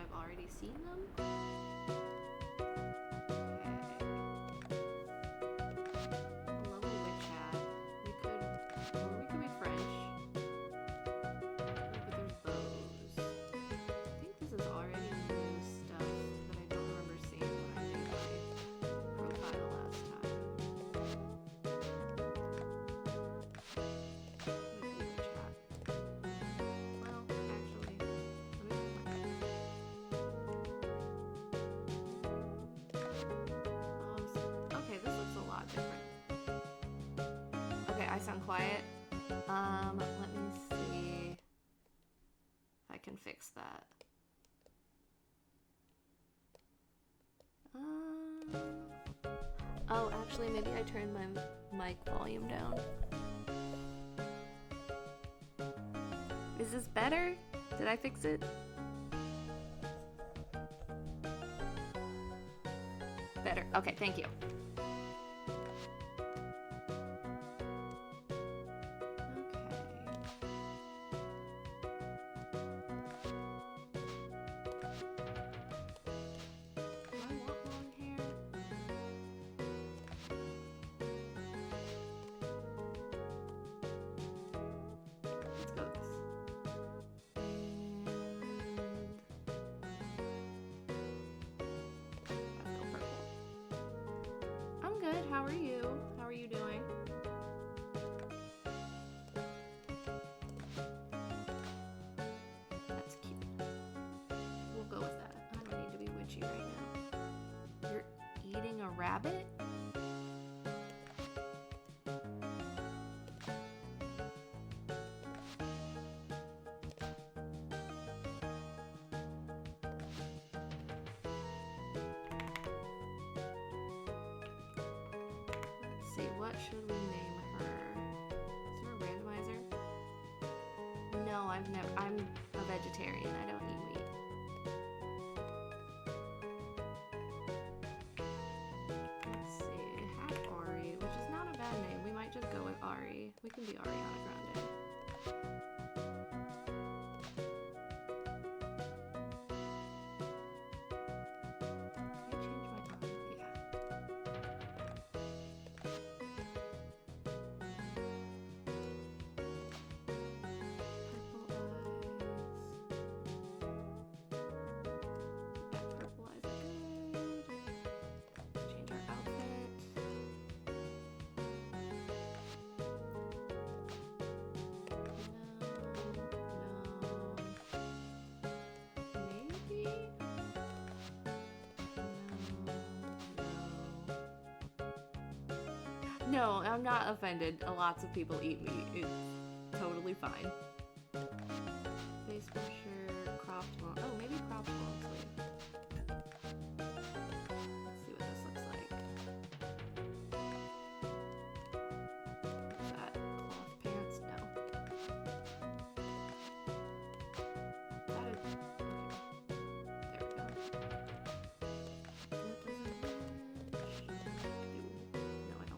I've already seen them. I sound quiet. Let me see if I can fix that. Oh, actually, maybe I turned my mic volume down. Is this better? Did I fix it? Better. Okay, thank you. How are you? How are you doing? That's cute. We'll go with that. I don't need to be witchy right now. You're eating a rabbit? What should we name her? Is there a randomizer? No, I'm a vegetarian. I don't eat meat. Let's see. I have Ari, which is not a bad name. We might just go with Ari. We can be Ariana Grande. No, I'm not offended. Lots of people eat meat. It's totally fine. Face pressure, cropped long. Oh, maybe cropped long sleeve. Let's see what this looks like. What's that? Cloth pants? No. That is... Okay. There we go.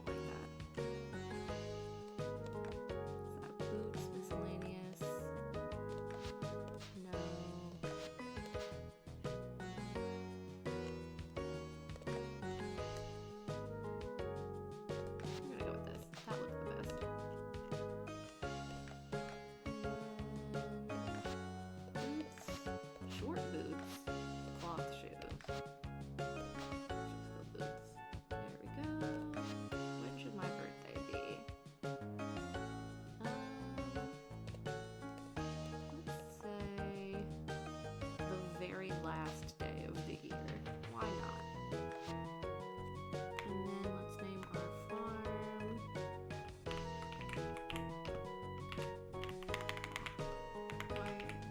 Last day of the year. Why not? And then let's name our farm. Why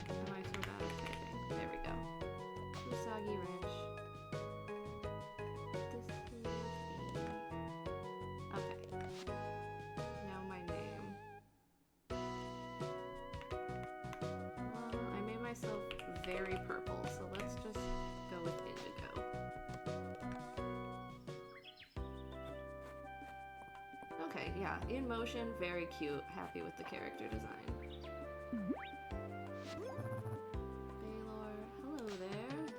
am I so bad at typing? There we go. Usagi Ranch. This is me. Okay. Now my name. I made myself very purple, so let's just go with indigo. Okay, yeah, in motion, very cute. Happy with the character design. Baylor, hello there.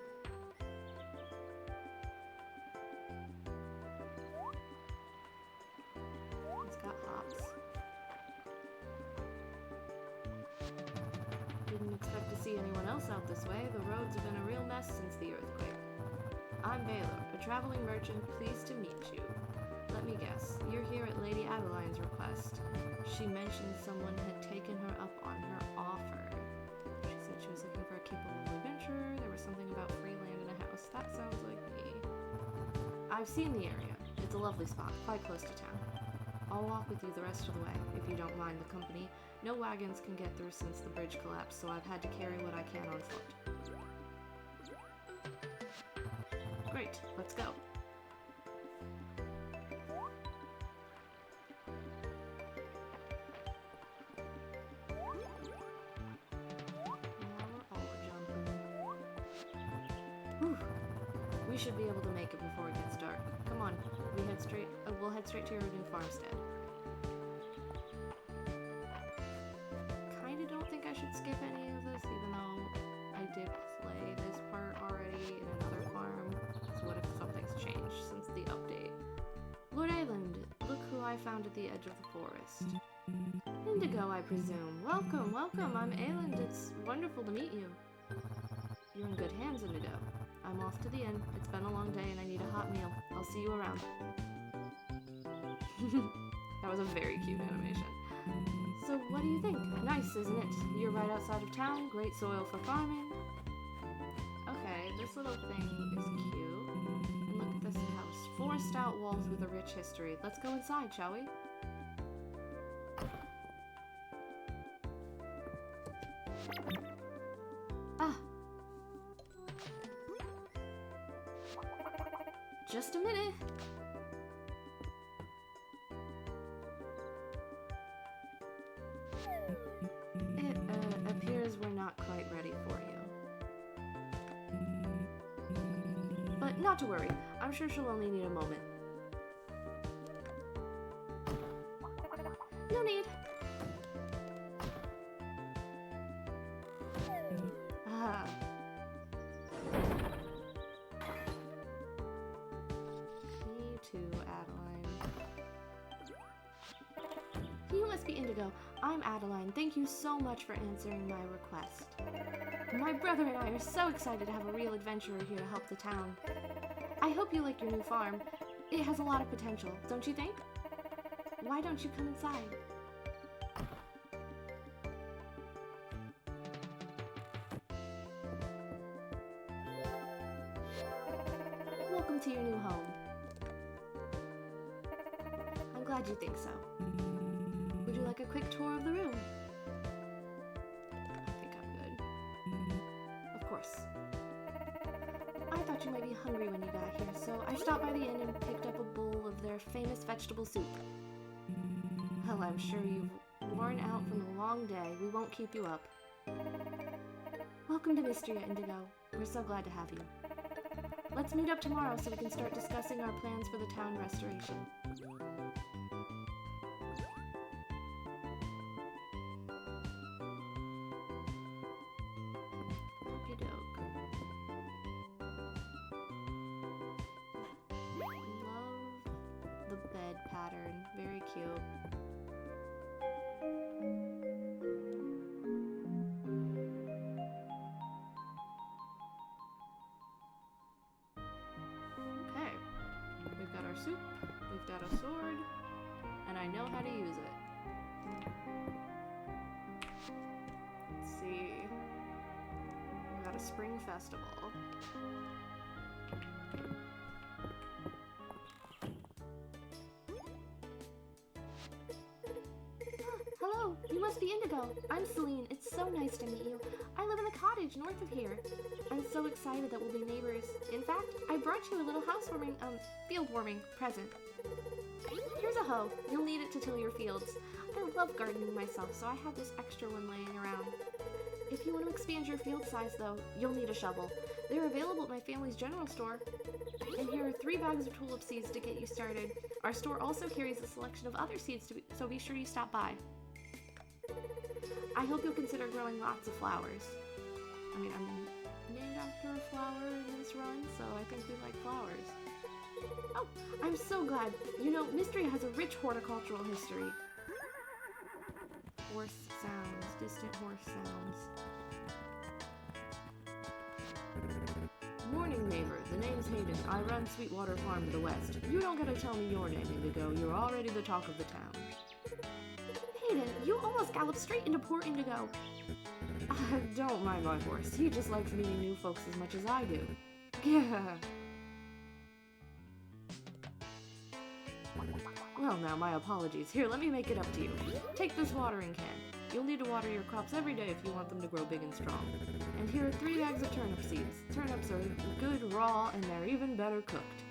Didn't expect to see anyone else out this way. The roads have been a real mess since the earthquake. I'm Baylor, a traveling merchant, pleased to meet you. Let me guess, you're here at Lady Adeline's request. She mentioned someone had taken her up on her offer. She said she was looking for a capable adventurer. There was something about free land and a house. That sounds like me. I've seen the area. It's a lovely spot, quite close to town. I'll walk with you the rest of the way, if you don't mind the company. No wagons can get through since the bridge collapsed, so I've had to carry what I can on foot. Great, let's go. Whew. We should be able to make it before it gets dark. Come on, we'll head straight to your new farmstead. Kinda don't think I should skip any of this, even though I did play this part already in another farm. So what if something's changed since the update? Lord Ayland, look who I found at the edge of the forest. Indigo, I presume. Welcome, welcome, I'm Ayland. It's wonderful to meet you. You're in good hands, Indigo. I'm off to the inn. It's been a long day and I need a hot meal. I'll see you around. That was a very cute animation. So what do you think? Nice, isn't it? You're right outside of town. Great soil for farming. Okay, this little thing is cute. And look at this house. 4 stout walls with a rich history. Let's go inside, shall we? Ah! Just a minute. It appears we're not quite ready for you. But not to worry. I'm sure she'll only need a moment. No need. Ah. Me too, Adeline. You must be Indigo. I'm Adeline. Thank you so much for answering my request. My brother and I are so excited to have a real adventurer here to help the town. I hope you like your new farm. It has a lot of potential, don't you think? Why don't you come inside? Welcome to your new home. I'm glad you think so. Would you like a quick tour of the room? I think I'm good. Of course. I thought you might be hungry when you got here, so I stopped by the inn and picked up a bowl of their famous vegetable soup. Well, I'm sure you've worn out from a long day. We won't keep you up. Welcome to Mistria, Indigo. We're so glad to have you. Let's meet up tomorrow so we can start discussing our plans for the town restoration. Okey-doke. Love the bed pattern. Very cute. Okay. We've got our soup, we've got a sword, and I know how to use it. Let's see. We've got a spring festival. Hello, you must be Indigo. I'm Celine. It's so nice to meet you. I live in a cottage north of here. I'm so excited that we'll be neighbors. In fact, I brought you a little field warming present. Here's a hoe. You'll need it to till your fields. I love gardening myself, so I have this extra one laying around. If you want to expand your field size, though, you'll need a shovel. They're available at my family's general store. And here are 3 bags of tulip seeds to get you started. Our store also carries a selection of other seeds, so be sure you stop by. I hope you'll consider growing lots of flowers. I mean, I'm named after a flower in this run, so I think we like flowers. Oh, I'm so glad. You know, Mistria has a rich horticultural history. Horse sounds, distant horse sounds. Morning, neighbor. The name's Hayden. I run Sweetwater Farm to the west. You don't gotta tell me your name, Indigo. You're already the talk of the town. Hayden, you almost galloped straight into poor Indigo. Don't mind my horse. He just likes meeting new folks as much as I do. Yeah. Well, now, my apologies. Here, let me make it up to you. Take this watering can. You'll need to water your crops every day if you want them to grow big and strong. And here are 3 bags of turnip seeds. Turnips are good raw, and they're even better cooked.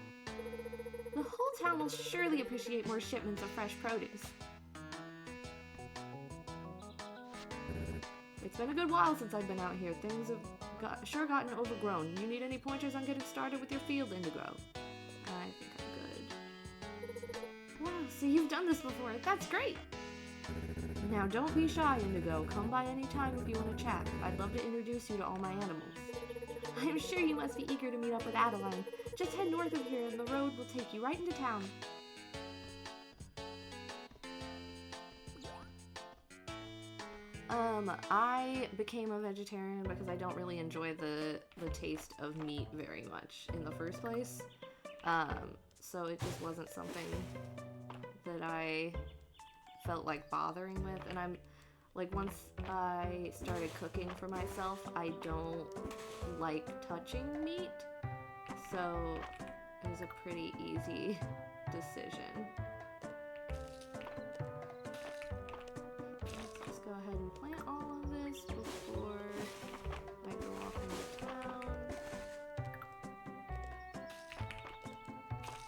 The whole town will surely appreciate more shipments of fresh produce. It's been a good while since I've been out here. Things have sure gotten overgrown. You need any pointers on getting started with your field, Indigo? I think I'm good. Wow, so you've done this before. That's great! Now don't be shy, Indigo. Come by any time if you want to chat. I'd love to introduce you to all my animals. I'm sure you must be eager to meet up with Adeline. Just head north of here and the road will take you right into town. I became a vegetarian because I don't really enjoy the taste of meat very much in the first place. So it just wasn't something that I felt like bothering with. And I'm like, once I started cooking for myself, I don't like touching meat. So it was a pretty easy decision. Let's just go ahead and plant all of this before I go off into town.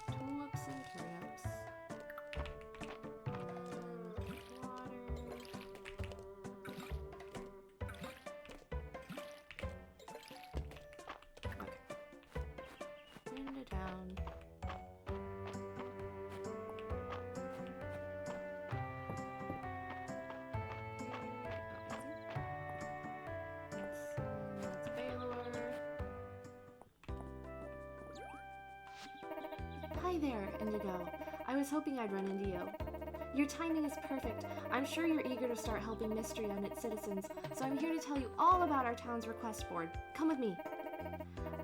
Tulips and turnips. And water. Okay. Into town. Hi there, Indigo. I was hoping I'd run into you. Your timing is perfect. I'm sure you're eager to start helping Mistria and its citizens, so I'm here to tell you all about our town's request board. Come with me.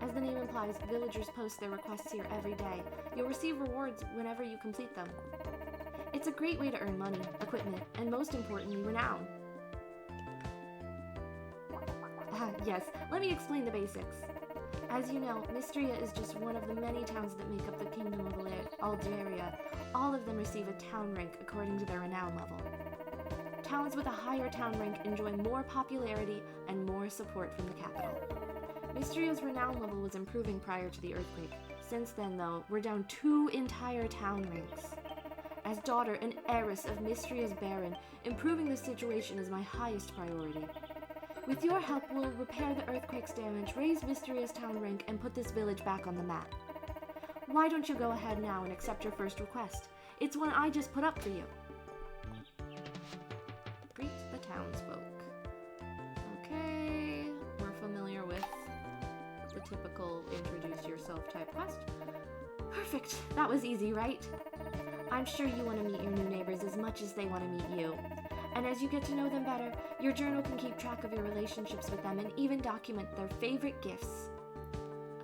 As the name implies, villagers post their requests here every day. You'll receive rewards whenever you complete them. It's a great way to earn money, equipment, and most importantly, renown. Yes, let me explain the basics. As you know, Mistria is just one of the many towns that make up the Kingdom of Algeria. All of them receive a town rank according to their renown level. Towns with a higher town rank enjoy more popularity and more support from the capital. Mistria's renown level was improving prior to the earthquake. Since then, though, we're down 2 entire town ranks. As daughter and heiress of Mistria's Baron, improving the situation is my highest priority. With your help, we'll repair the earthquake's damage, raise Mistria's town rank, and put this village back on the map. Why don't you go ahead now and accept your first request? It's one I just put up for you. Greet the townsfolk. Okay, we're familiar with the typical introduce yourself type quest. Perfect, that was easy, right? I'm sure you want to meet your new neighbors as much as they want to meet you. And as you get to know them better, your journal can keep track of your relationships with them and even document their favorite gifts.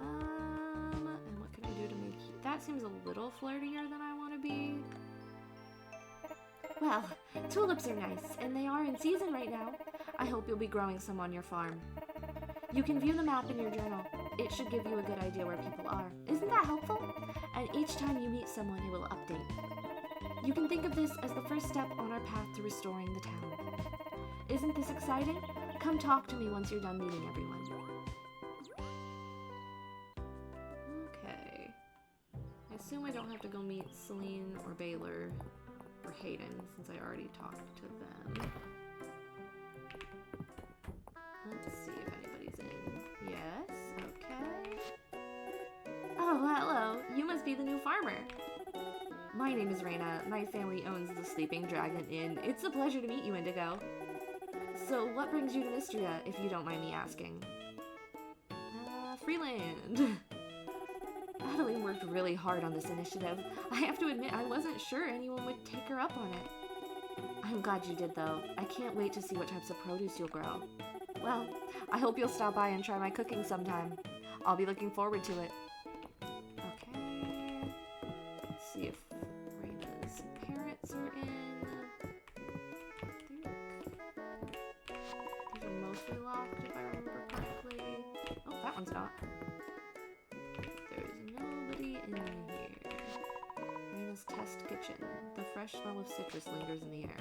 And what can I do to make you... That seems a little flirtier than I want to be. Well, tulips are nice, and they are in season right now. I hope you'll be growing some on your farm. You can view the map in your journal. It should give you a good idea where people are. Isn't that helpful? And each time you meet someone, it will update. You can think of this as the first step on our path to restoring the town. Isn't this exciting? Come talk to me once you're done meeting everyone. Okay. I assume I don't have to go meet Celine or Baylor or Hayden since I already talked to them. Let's see if anybody's in. Yes, okay. Oh, hello. You must be the new farmer. My name is Raina. My family owns the Sleeping Dragon Inn. It's a pleasure to meet you, Indigo. So, what brings you to Mistria, if you don't mind me asking? Freeland. Adeline worked really hard on this initiative. I have to admit, I wasn't sure anyone would take her up on it. I'm glad you did, though. I can't wait to see what types of produce you'll grow. Well, I hope you'll stop by and try my cooking sometime. I'll be looking forward to it. Okay. Let's see if Raina's parents are in. These are mostly locked, if I remember correctly. Oh, that one's not. There's nobody in here. Raina's test kitchen. The fresh smell of citrus lingers in the air.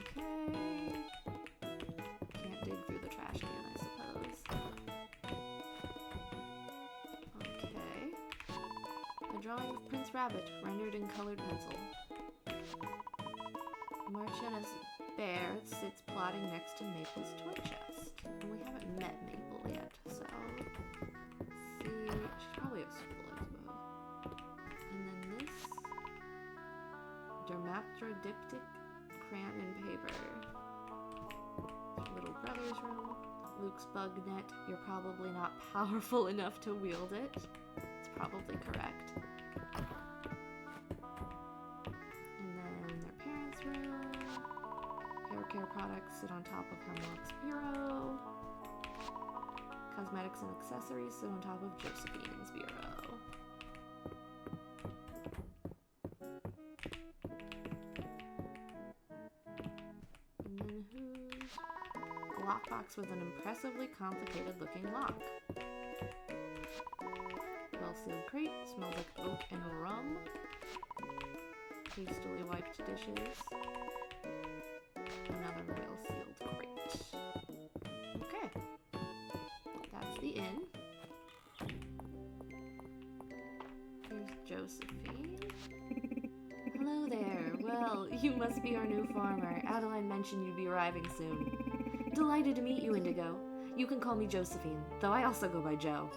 Okay. Can't dig through the trash can, I suppose. Okay. A drawing of Prince Rabbit, rendered in colored pencil. Marciana's bear sits plotting next to Maple's toy chest. And we haven't met Maple yet, so let's see. She's probably at school, I suppose. And then this dermatrodiptic crayon and paper. Little brother's room. Luke's bug net. You're probably not powerful enough to wield it. It's probably correct. And then their parents' room. Hair care products sit on top of Hemlock's bureau. Cosmetics and accessories sit on top of Josephine's bureau. And then who's... A lockbox with an impressively complicated looking lock. Well-sealed crate, smells like oak and rum. Hastily wiped dishes. Another well-sealed crate. Okay. That's the inn. Here's Josephine. Hello there. Well, you must be our new farmer. Adeline mentioned you'd be arriving soon. Delighted to meet you, Indigo. You can call me Josephine, though I also go by Joe.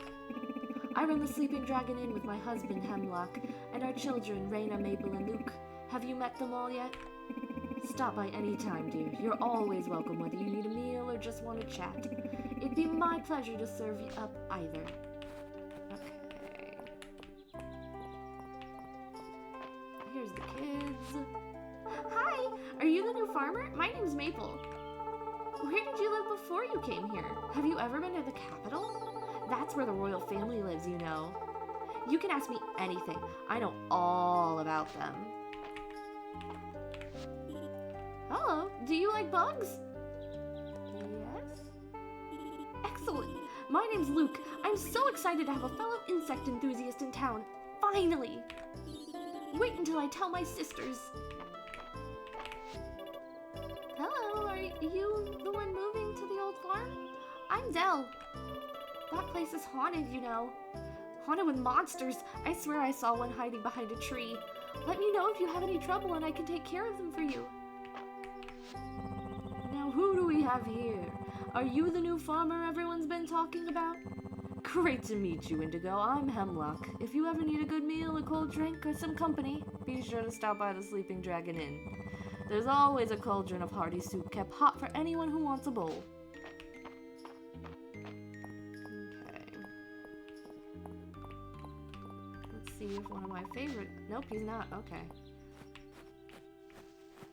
I run the Sleeping Dragon Inn with my husband, Hemlock, and our children, Raina, Maple, and Luke. Have you met them all yet? Stop by any time, dear. You're always welcome, whether you need a meal or just want to chat. It'd be my pleasure to serve you up either. Okay. Here's the kids. Hi! Are you the new farmer? My name's Maple. Where did you live before you came here? Have you ever been to the capital? That's where the royal family lives, you know. You can ask me anything. I know all about them. Hello, do you like bugs? Yes? Excellent. My name's Luke. I'm so excited to have a fellow insect enthusiast in town. Finally. Wait until I tell my sisters. Hello, are you the one moving to the old farm? I'm Dell. That place is haunted, you know. Haunted with monsters. I swear I saw one hiding behind a tree. Let me know if you have any trouble and I can take care of them for you. Now who do we have here? Are you the new farmer everyone's been talking about? Great to meet you, Indigo. I'm Hemlock. If you ever need a good meal, a cold drink, or some company, be sure to stop by the Sleeping Dragon Inn. There's always a cauldron of hearty soup kept hot for anyone who wants a bowl. See if one of my favorite... Nope, he's not. Okay.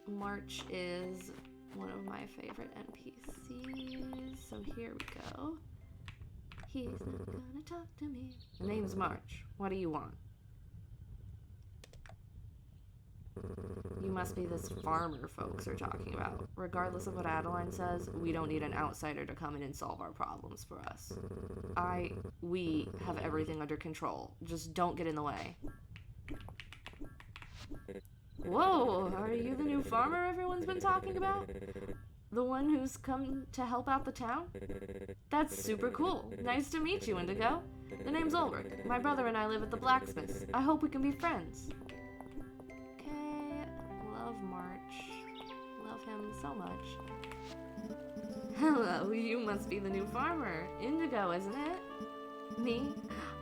March is one of my favorite NPCs. So here we go. He's not gonna talk to me. The name's March. What do you want? You must be this farmer folks are talking about. Regardless of what Adeline says, we don't need an outsider to come in and solve our problems for us. We have everything under control. Just don't get in the way. Whoa, are you the new farmer everyone's been talking about? The one who's come to help out the town? That's super cool. Nice to meet you, Indigo. The name's Ulrich. My brother and I live at the blacksmith's. I hope we can be friends. Love March. Love him so much. Hello, you must be the new farmer. Indigo, isn't it? Me?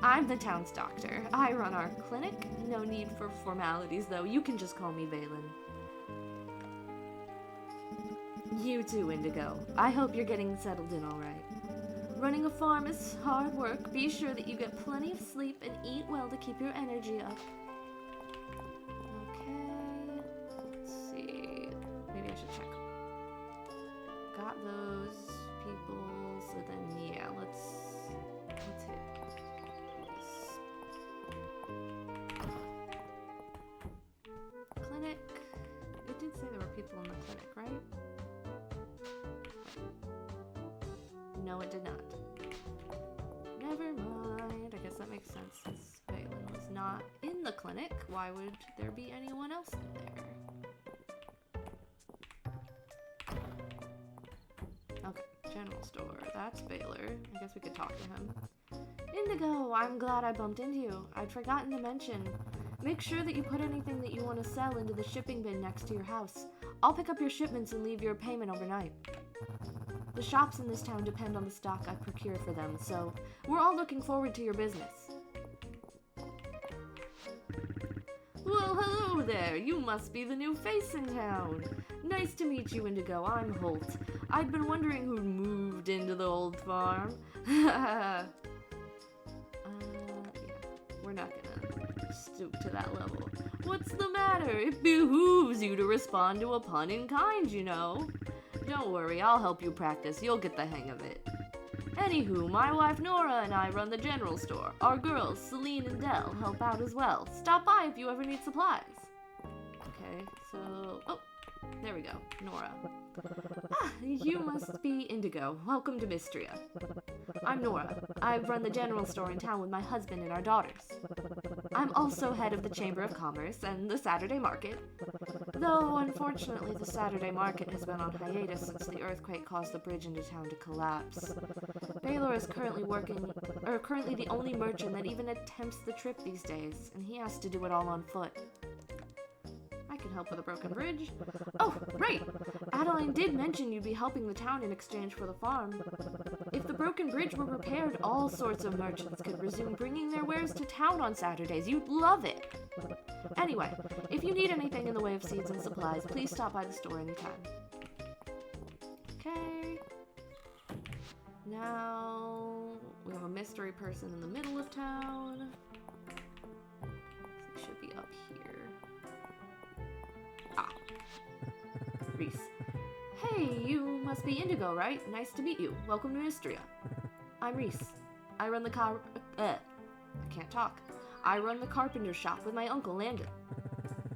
I'm the town's doctor. I run our clinic. No need for formalities, though. You can just call me Valen. You too, Indigo. I hope you're getting settled in all right. Running a farm is hard work. Be sure that you get plenty of sleep and eat well to keep your energy up. Okay. those people, so then yeah, let's hit this. Clinic. It did say there were people in the clinic, right? No, it did not. Never mind. I guess that makes sense since Balin was not in the clinic. Why would there be anyone else in there? Okay, general store. That's Baylor. I guess we could talk to him. Indigo, I'm glad I bumped into you. I'd forgotten to mention. Make sure that you put anything that you want to sell into the shipping bin next to your house. I'll pick up your shipments and leave your payment overnight. The shops in this town depend on the stock I procure for them, so we're all looking forward to your business. Well, hello there. You must be the new face in town. Nice to meet you, Indigo. I'm Holt. I'd been wondering who moved into the old farm. Yeah, we're not gonna stoop to that level. What's the matter? It behooves you to respond to a pun in kind, you know. Don't worry, I'll help you practice. You'll get the hang of it. Anywho, my wife Nora and I run the general store. Our girls, Celine and Dell, help out as well. Stop by if you ever need supplies. Okay, so... Oh, there we go. Nora. Ah, you must be Indigo. Welcome to Mistria. I'm Nora. I run the general store in town with my husband and our daughters. I'm also head of the Chamber of Commerce and the Saturday Market. Though, unfortunately, the Saturday Market has been on hiatus since the earthquake caused the bridge into town to collapse. Baylor is currently the only merchant that even attempts the trip these days, and he has to do it all on foot. I can help with a broken bridge. Oh, right! Adeline did mention you'd be helping the town in exchange for the farm. If the broken bridge were repaired, all sorts of merchants could resume bringing their wares to town on Saturdays. You'd love it! Anyway, if you need anything in the way of seeds and supplies, please stop by the store anytime. Okay. Now, we have a mystery person in the middle of town. It should be up here. Ah. Reese. Hey, you must be Indigo, right? Nice to meet you. Welcome to Mistria. I'm Reese. I run the I can't talk. I run the carpenter shop with my uncle, Landon.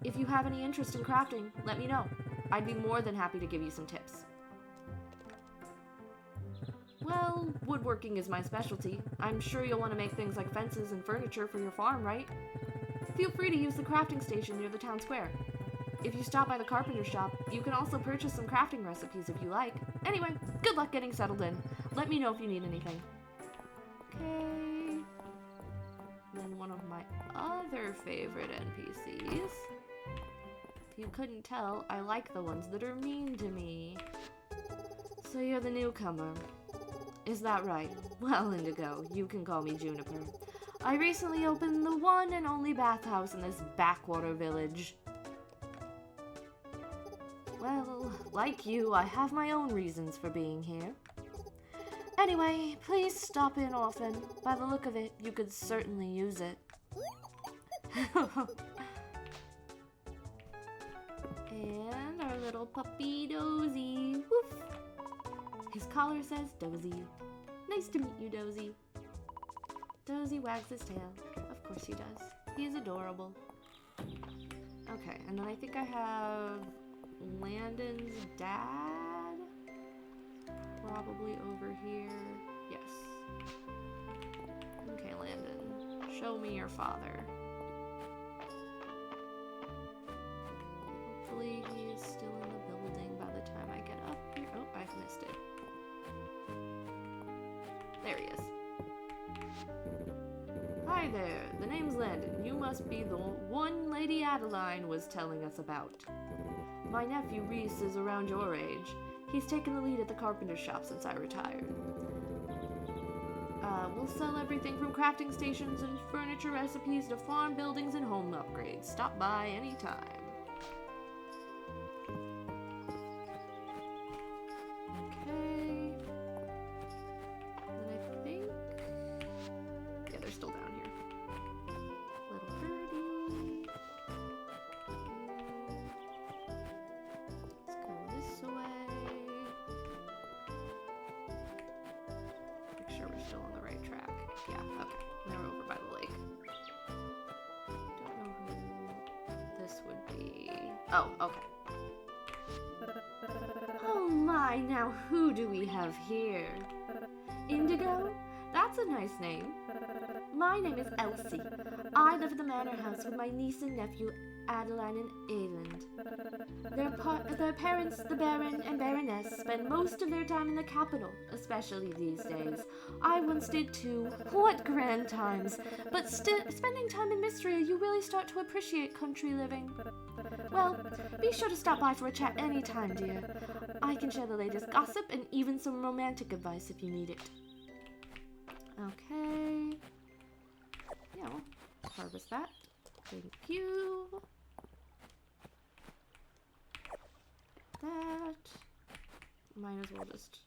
If you have any interest in crafting, let me know. I'd be more than happy to give you some tips. Well, woodworking is my specialty. I'm sure you'll want to make things like fences and furniture for your farm, right? Feel free to use the crafting station near the town square. If you stop by the carpenter shop, you can also purchase some crafting recipes if you like. Anyway, good luck getting settled in. Let me know if you need anything. Okay. Then one of my other favorite NPCs. If you couldn't tell, I like the ones that are mean to me. So you're the newcomer. Is that right? Well, Indigo, you can call me Juniper. I recently opened the one and only bathhouse in this backwater village. Well, like you, I have my own reasons for being here. Anyway, please stop in often. By the look of it, you could certainly use it. And our little puppy Dozy. Woof! His collar says Dozy. Nice to meet you, Dozy. Dozy wags his tail. Of course he does. He's adorable. Okay, and then I think I have Landon's dad? Probably over here. Yes. Okay, Landon. Show me your father. Hopefully he's still in the building by the time I get up here. Oh, I've missed it. There he is. Hi there. The name's Landon. You must be the one Lady Adeline was telling us about. My nephew Reese is around your age. He's taken the lead at the carpenter shop since I retired. We'll sell everything from crafting stations and furniture recipes to farm buildings and home upgrades. Stop by anytime. Okay. And I think... yeah, they're still down here. Little birdie. Let's go this way. we're still on the right track. Yeah, okay. Now we're over by the lake. Don't know who this would be. Oh, okay. Oh my, now who do we have here? Indigo? That's a nice name. My name is Elsie. I live at the manor house with my niece and nephew, Adeline and Ayland. Their parents, the Baron and Baroness, spend most of their time in the capital, especially these days. I once did too. What grand times! But spending time in Mistria, you really start to appreciate country living. Well, be sure to stop by for a chat anytime, dear. I can share the latest gossip and even some romantic advice if you need it. Okay. Yeah, harvest that. Thank you. That. Might as well just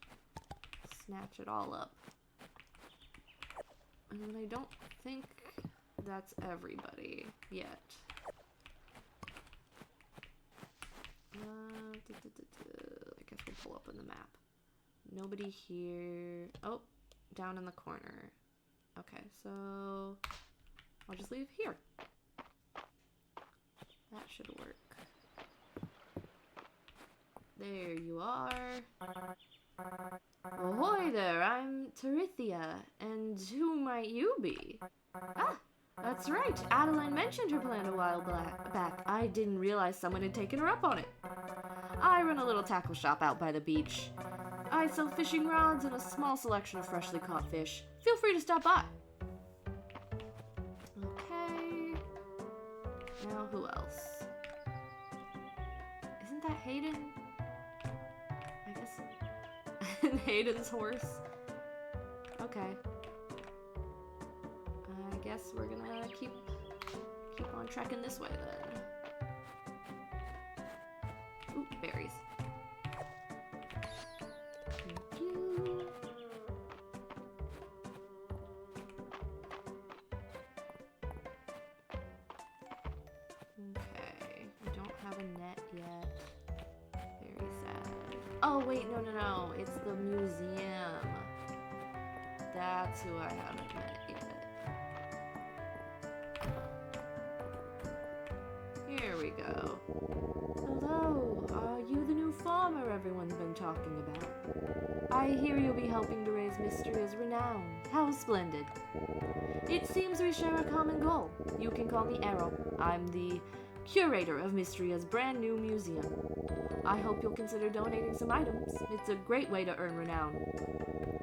snatch it all up. And I don't think that's everybody yet. I guess we'll pull up on the map. Nobody here. Oh, down in the corner. Okay, so I'll just leave here. That should work. There you are. Ahoy there, I'm Terithia, and who might you be? Ah, that's right, Adeline mentioned her plan a while back. I didn't realize someone had taken her up on it. I run a little tackle shop out by the beach. I sell fishing rods and a small selection of freshly caught fish. Feel free to stop by. Okay. Now who else? Isn't that Hayden? I guess. Hayden's horse. Okay. I guess we're gonna keep on trekking this way then. Ooh, berries. Thank you. Okay, I don't have a net yet. Very sad. Oh wait, no. It's the museum. That's who I haven't met yet. Here we go. Hello, are you the new farmer everyone's been talking about? I hear you'll be helping to raise Mistria's renown. How splendid. It seems we share a common goal. You can call me Errol. I'm the curator of Mistria's brand new museum. I hope you'll consider donating some items. It's a great way to earn renown.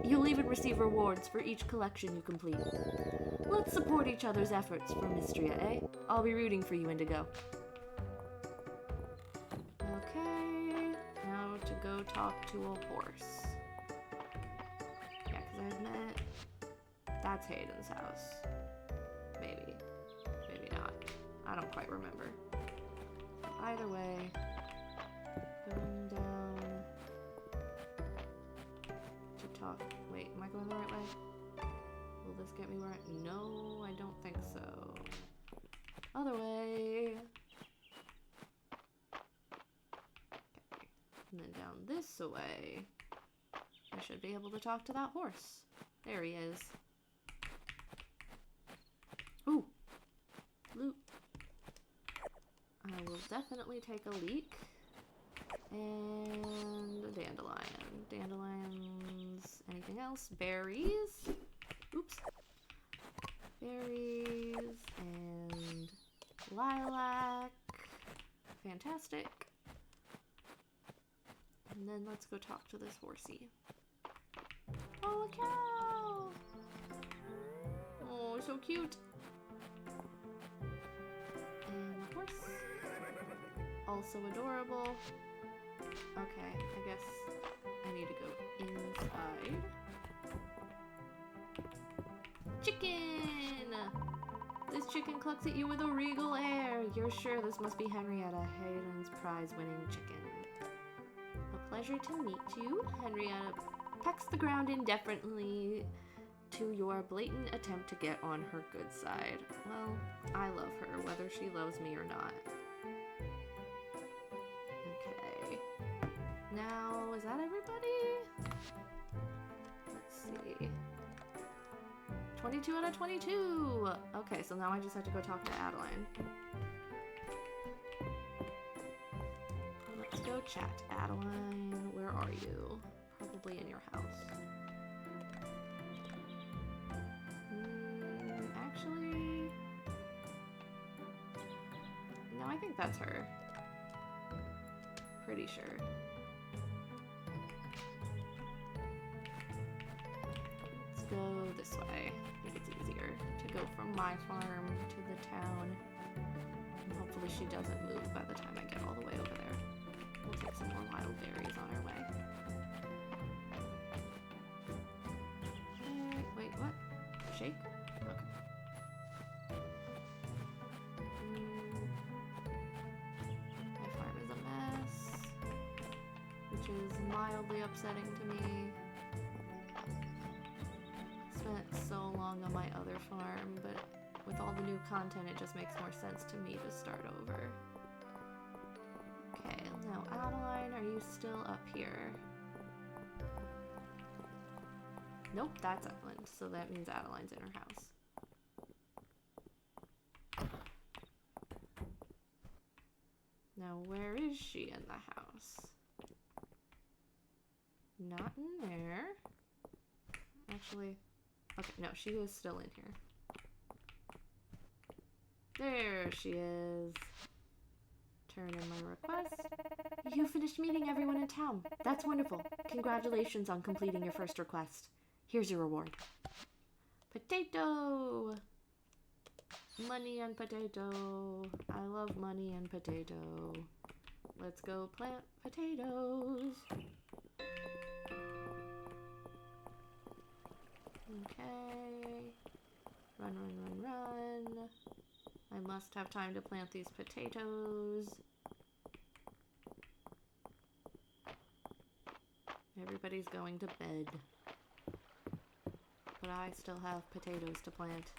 You'll even receive rewards for each collection you complete. Let's support each other's efforts for Mistria, eh? I'll be rooting for you, Indigo. Okay, now to go talk to a horse. Yeah, because I've met... That's Hayden's house. Maybe. Maybe not. I don't quite remember. Either way, going down to talk. Wait, am I going the right way? Will this get me where No, I don't think so. Other way. Okay. And then down this way, I should be able to talk to that horse. There he is. Ooh. Loot. I will definitely take a leek. And a dandelion. Dandelions. Anything else? Berries. Oops. Berries and lilac. Fantastic. And then let's go talk to this horsey. Oh, a cow! Oh, so cute. And the horse. Also adorable. Okay, I guess I need to go inside. Chicken! This chicken clucks at you with a regal air. You're sure this must be Henrietta, Hayden's prize-winning chicken. A pleasure to meet you. Henrietta pecks the ground indifferently to your blatant attempt to get on her good side. Well, I love her, whether she loves me or not. Okay. Now, is that everybody? Let's see. 22 out of 22! Okay, so now I just have to go talk to Adeline. Let's go chat. Adeline, where are you? Probably in your house. Actually... No, I think that's her. Pretty sure. Let's go this way. I think it's easier to go from my farm to the town. And hopefully she doesn't move by the time I get all the way over there. We'll take some more wild berries on our way. Wait, what? Shake? Okay. My farm is a mess, which is mildly upsetting to me. Spent so long on my other farm, but with all the new content, it just makes more sense to me to start over. Okay, now Adeline, are you still up here? Nope, that's Adeline, so that means Adeline's in her house. Now, where is she in the house? Not in there. Actually, okay, no, she is still in here. There she is. Turn in my request. You finished meeting everyone in town. That's wonderful. Congratulations on completing your first request. Here's your reward. Potato! Money and potato. I love money and potato. Let's go plant potatoes. Okay. Run, run, run, run. I must have time to plant these potatoes. Everybody's going to bed. But I still have potatoes to plant.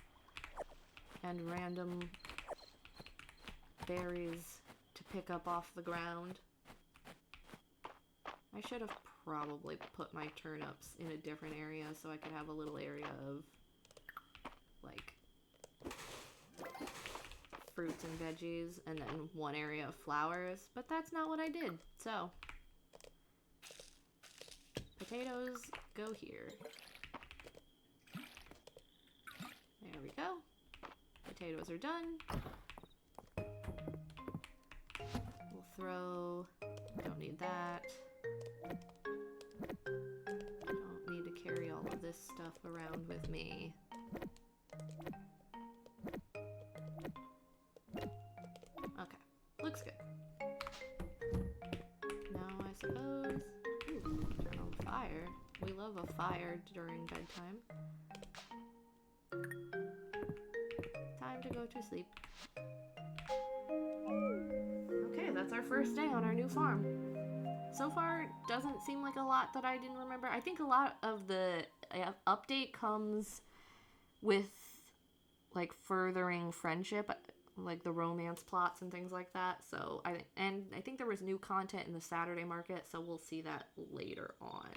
And random berries to pick up off the ground. I should have probably put my turnips in a different area so I could have a little area of, like, fruits and veggies, and then one area of flowers, but that's not what I did, so. Potatoes go here. There we go. Potatoes are done. We'll throw, don't need that. Don't need to carry all of this stuff around with me. Okay, looks good. Now I suppose, ooh, turn on the fire. We love a fire during bedtime. Time to go to sleep. Okay, that's our first day on our new farm. So far, doesn't seem like a lot that I didn't remember. I think a lot of the update comes with, like, furthering friendship, like the romance plots and things like that. So I think there was new content in the Saturday market, so we'll see that later on.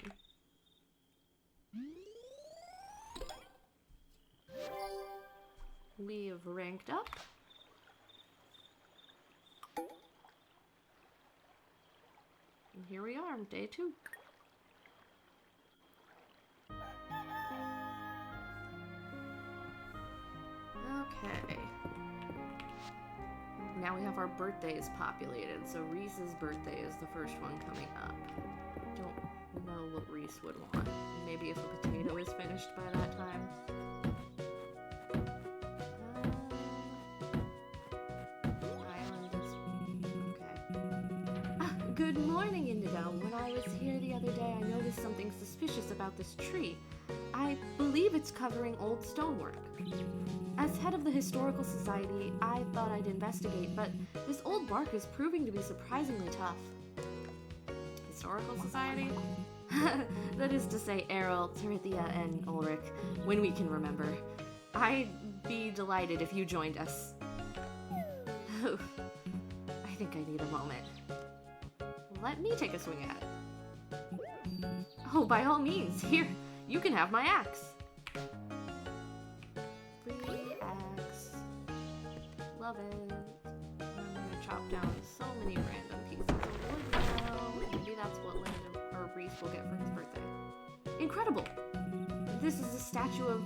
We have ranked up. And here we are, day 2. Okay. Now we have our birthdays populated, so Reese's birthday is the first one coming up. Don't know what Reese would want. Maybe if a potato is finished by that time. Good morning, Indigo. When I was here the other day, I noticed something suspicious about this tree. I believe it's covering old stonework. As head of the Historical Society, I thought I'd investigate, but this old bark is proving to be surprisingly tough. Historical Society? That is to say Errol, Terithia, and Ulrich, when we can remember. I'd be delighted if you joined us. I think I need a moment. Let me take a swing at it. Oh, by all means, here, you can have my axe. it. I'm gonna chop down so many random pieces of wood now. Maybe that's what Landon or Reese will get for his birthday. Incredible! This is a statue of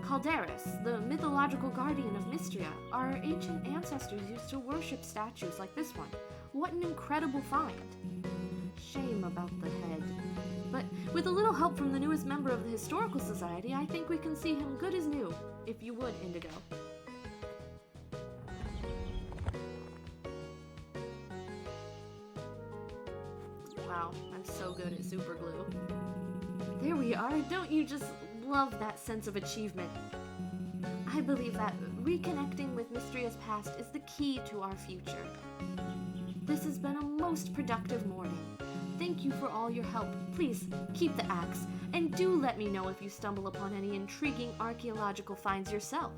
Calderis, the mythological guardian of Mistria. Our ancient ancestors used to worship statues like this one. What an incredible find. Shame about the head. But with a little help from the newest member of the Historical Society, I think we can see him good as new. If you would, Indigo. Wow, I'm so good at super glue. There we are. Don't you just love that sense of achievement? I believe that reconnecting with Mistria's past is the key to our future. This has been a most productive morning. Thank you for all your help. Please, keep the axe, and do let me know if you stumble upon any intriguing archaeological finds yourself.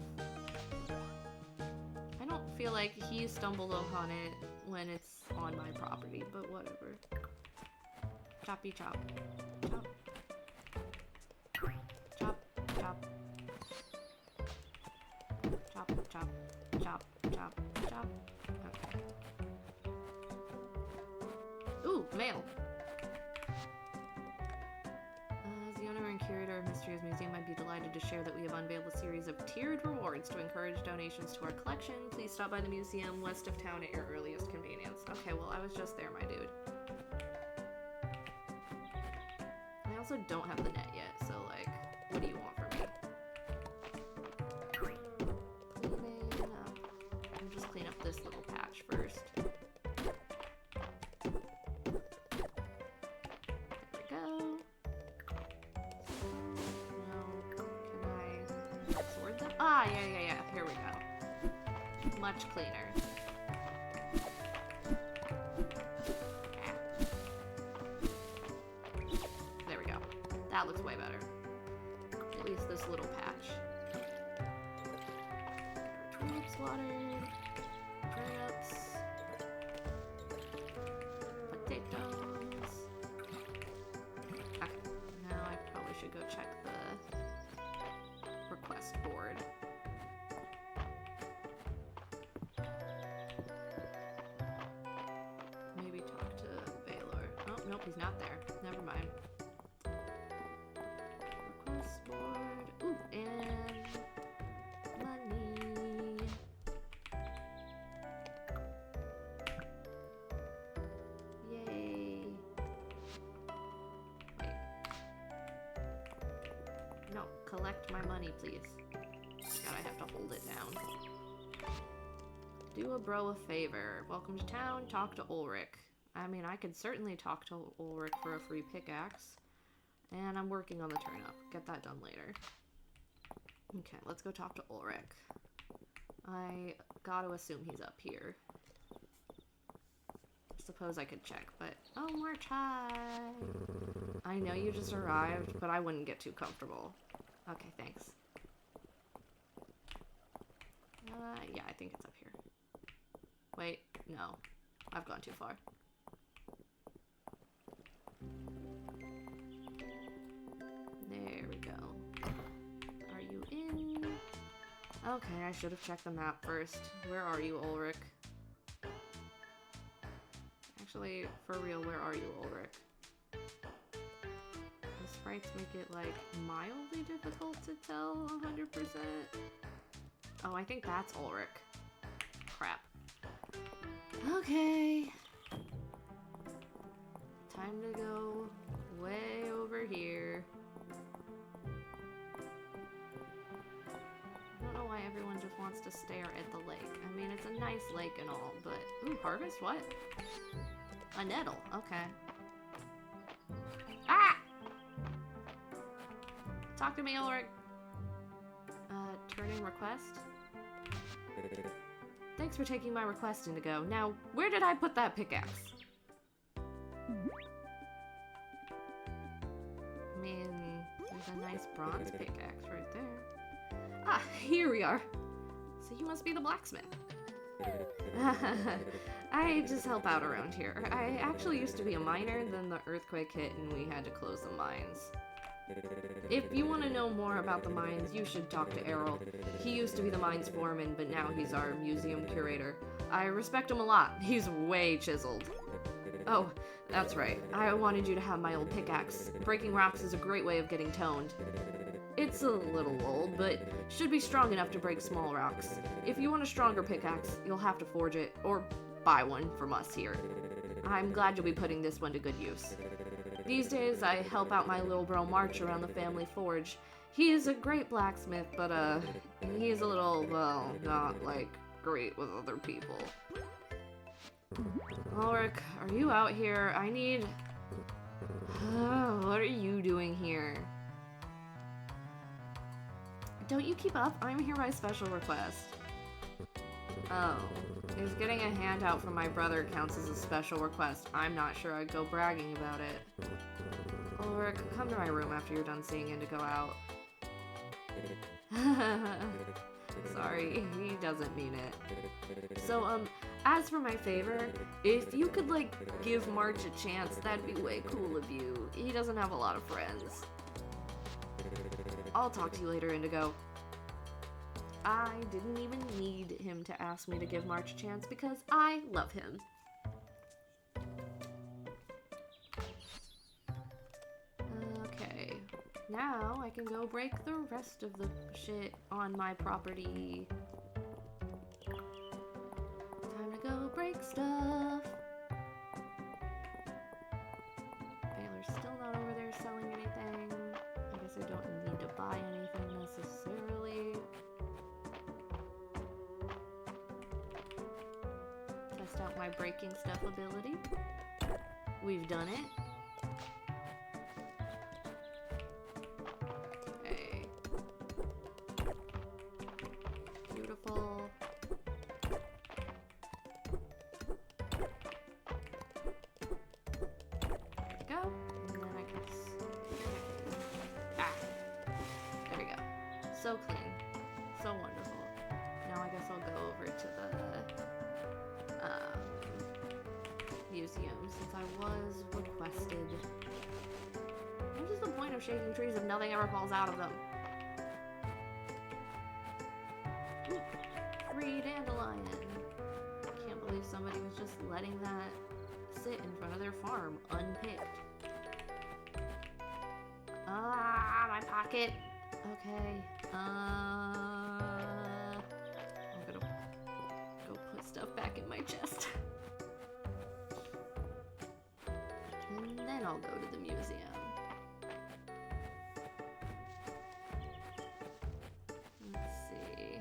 I don't feel like he stumbled upon it when it's on my property, but whatever. Choppy chop. Chop. Chop, chop. Chop, chop, chop, chop, chop. Okay. Ooh, mail. As the owner and curator of Mistria's museum, I'd be delighted to share that we have unveiled a series of tiered rewards to encourage donations to our collection. Please stop by the museum west of town at your earliest convenience. Okay, well, I was just there, my dude. I also don't have the net yet, so, like, what do you want from me? Cleaning up. I'll just clean up this little patch first. Ah, yeah. Here we go. Much cleaner. There we go. That looks way better. At least this little patch. Turnips watered. Turnips. Potatoes. Okay. Now I probably should go check the request board. Maybe talk to Baylor. Oh, nope, he's not there. Never mind. Request board. Ooh, and money. Yay. Wait. No, collect my money, please. God, I have to hold it down. Do a bro a favor. Welcome to town. Talk to Ulrich. I mean, I could certainly talk to Ulrich for a free pickaxe. And I'm working on the turnip. Get that done later. Okay, let's go talk to Ulrich. I gotta assume he's up here. Suppose I could check, but... Oh, March, hi! I know you just arrived, but I wouldn't get too comfortable. Okay, thanks. Yeah, I think it's up here. Wait, no. I've gone too far. There we go. Are you in? Okay, I should have checked the map first. Where are you, Ulrich? Actually, for real, where are you, Ulrich? The sprites make it, like, mildly difficult to tell 100%. Oh, I think that's Ulrich. Crap. Okay. Time to go way over here. I don't know why everyone just wants to stare at the lake. I mean, it's a nice lake and all, but... Ooh, harvest? What? A nettle. Okay. Ah! Talk to me, Ulrich. Turn in request? Thanks for taking my request, Indigo. Now, where did I put that pickaxe? I mean, there's a nice bronze pickaxe right there. Ah, here we are. So you must be the blacksmith. I just help out around here. I actually used to be a miner, then the earthquake hit and we had to close the mines. If you want to know more about the mines, you should talk to Errol. He used to be the mines foreman, but now he's our museum curator. I respect him a lot. He's way chiseled. Oh, that's right. I wanted you to have my old pickaxe. Breaking rocks is a great way of getting toned. It's a little old, but should be strong enough to break small rocks. If you want a stronger pickaxe, you'll have to forge it, or buy one from us here. I'm glad you'll be putting this one to good use. These days, I help out my little bro March around the family forge. He is a great blacksmith, but he's a little, well, not, like, great with other people. Ulrich, are you out here? I need... what are you doing here? Don't you keep up? I'm here by special request. Oh, if getting a handout from my brother counts as a special request, I'm not sure I'd go bragging about it. Ulrich, come to my room after you're done seeing Indigo out. Sorry, he doesn't mean it. So, as for my favor, if you could, like, give March a chance, that'd be way cool of you. He doesn't have a lot of friends. I'll talk to you later, Indigo. I didn't even need him to ask me to give March a chance because I love him. Okay, now I can go break the rest of the shit on my property. Time to go break stuff. Baylor's still not over there selling anything. I guess I don't need to buy anything necessarily. Test out my breaking stuff ability. We've done it. Okay. Beautiful. There we go. And then I guess... there we go. So clean. So wonderful. Now I guess I'll go over to the museum since I was requested. What is the point of shaking trees if nothing ever falls out of them? Ooh, free dandelion. Can't believe somebody was just letting that sit in front of their farm unpicked. Ah, my pocket. Okay. I'm gonna go put stuff back in my chest. And then I'll go to the museum. Let's see.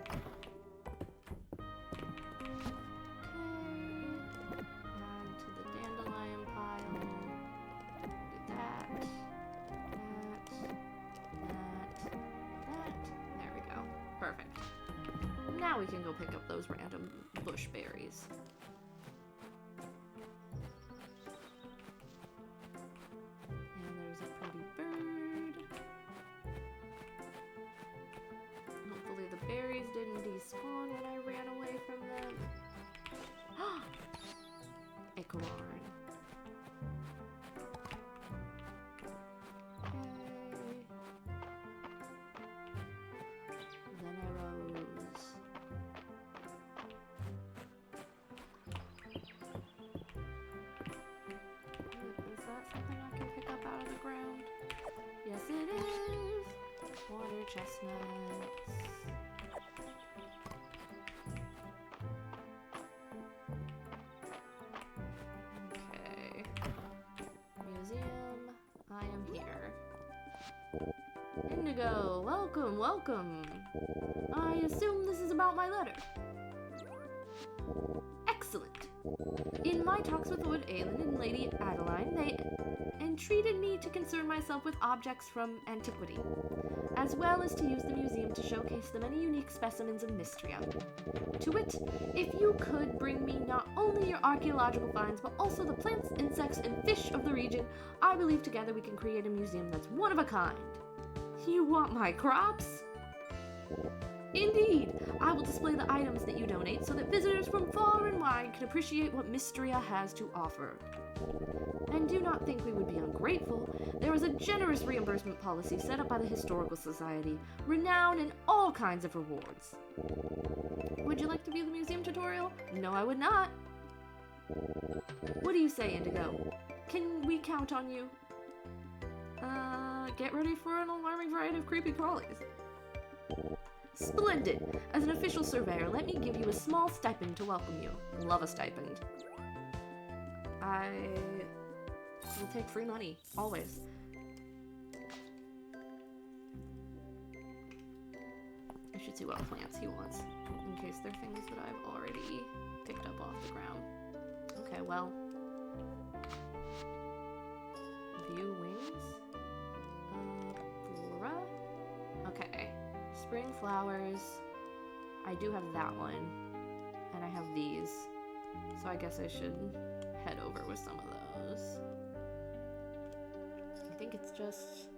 Okay. Add to the dandelion pile. Do that. There we go. Perfect. Now we can go pick up those random bush berries. And there's a pretty bird. Hopefully the berries didn't despawn when I ran away from them. Acorn. Then arrows. Is that something I can pick up out of the ground? Yes, it is! Water chestnuts. Okay. Museum. I am here. Indigo, welcome, welcome. I assume this is about my letter. Excellent. In my talks with Lord Aelin and Lady Adeline, they entreated me to concern myself with objects from antiquity, as well as to use the museum to showcase the many unique specimens of Mistria. To wit, if you could bring me not only your archaeological finds, but also the plants, insects, and fish of the region, I believe together we can create a museum that's one of a kind. You want my crops? Indeed! I will display the items that you donate so that visitors from far and wide can appreciate what Mistria has to offer. And do not think we would be ungrateful. There is a generous reimbursement policy set up by the Historical Society, renowned in all kinds of rewards. Would you like to view the museum tutorial? No, I would not. What do you say, Indigo? Can we count on you? Get ready for an alarming variety of creepy crawlies. Splendid! As an official surveyor, let me give you a small stipend to welcome you. Love a stipend. I will take free money, always. I should see what plants he wants, in case they're things that I've already picked up off the ground. Okay, well. View wings? Flora? Okay. Spring flowers. I do have that one. And I have these. So I guess I should head over with some of those. I think it's just...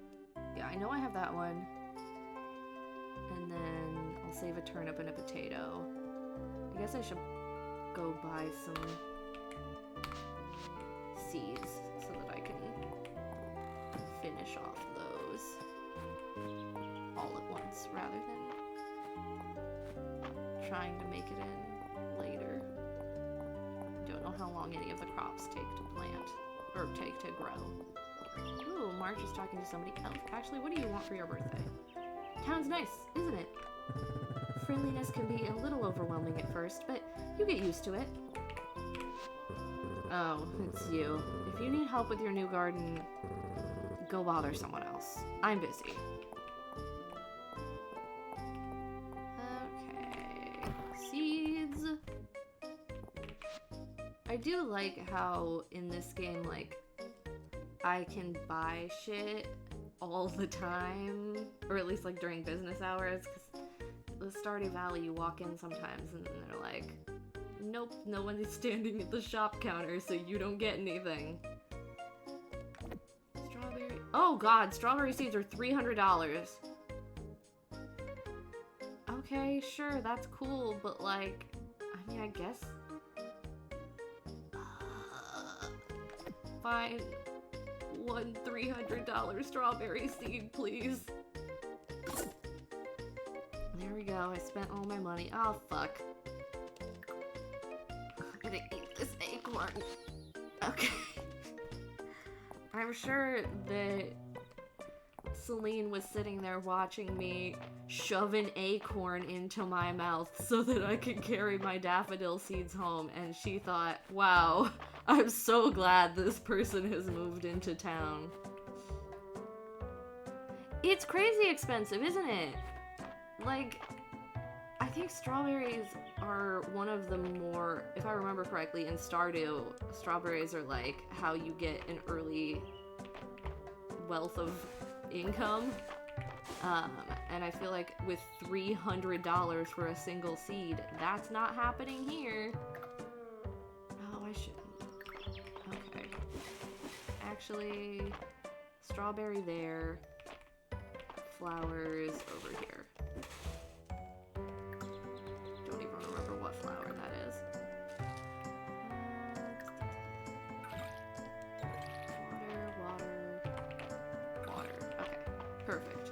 Yeah, I know I have that one. And then I'll save a turnip and a potato. I guess I should go buy some seeds so that I can finish off those all at once rather than trying to make it in later. Don't know how long any of the crops take to plant or take to grow. Ooh, March is talking to somebody else. Actually, what do you want for your birthday? Town's nice, isn't it? Friendliness can be a little overwhelming at first, but you get used to it. Oh, it's you. If you need help with your new garden, go bother someone else. I'm busy. Okay. Seeds. I do like how in this game, like, I can buy shit all the time, or at least like during business hours, because the Stardew Valley, you walk in sometimes and they're like, nope, no one is standing at the shop counter, so you don't get anything. Strawberry, oh god, strawberry seeds are $300. Okay, sure, that's cool, but like, I mean, I guess, fine. One $300 strawberry seed, please. There we go. I spent all my money. Oh, fuck. I'm gonna eat this acorn. Okay. I'm sure that Celine was sitting there watching me shove an acorn into my mouth so that I could carry my daffodil seeds home, and she thought, wow, I'm so glad this person has moved into town. It's crazy expensive, isn't it? Like, I think strawberries are one of the more, if I remember correctly, in Stardew, strawberries are like how you get an early wealth of income. And I feel like with $300 for a single seed, that's not happening here. Oh, I shouldn't. Okay. Actually, strawberry there, flowers over here. Don't even remember what flower that is. Water. Okay, perfect.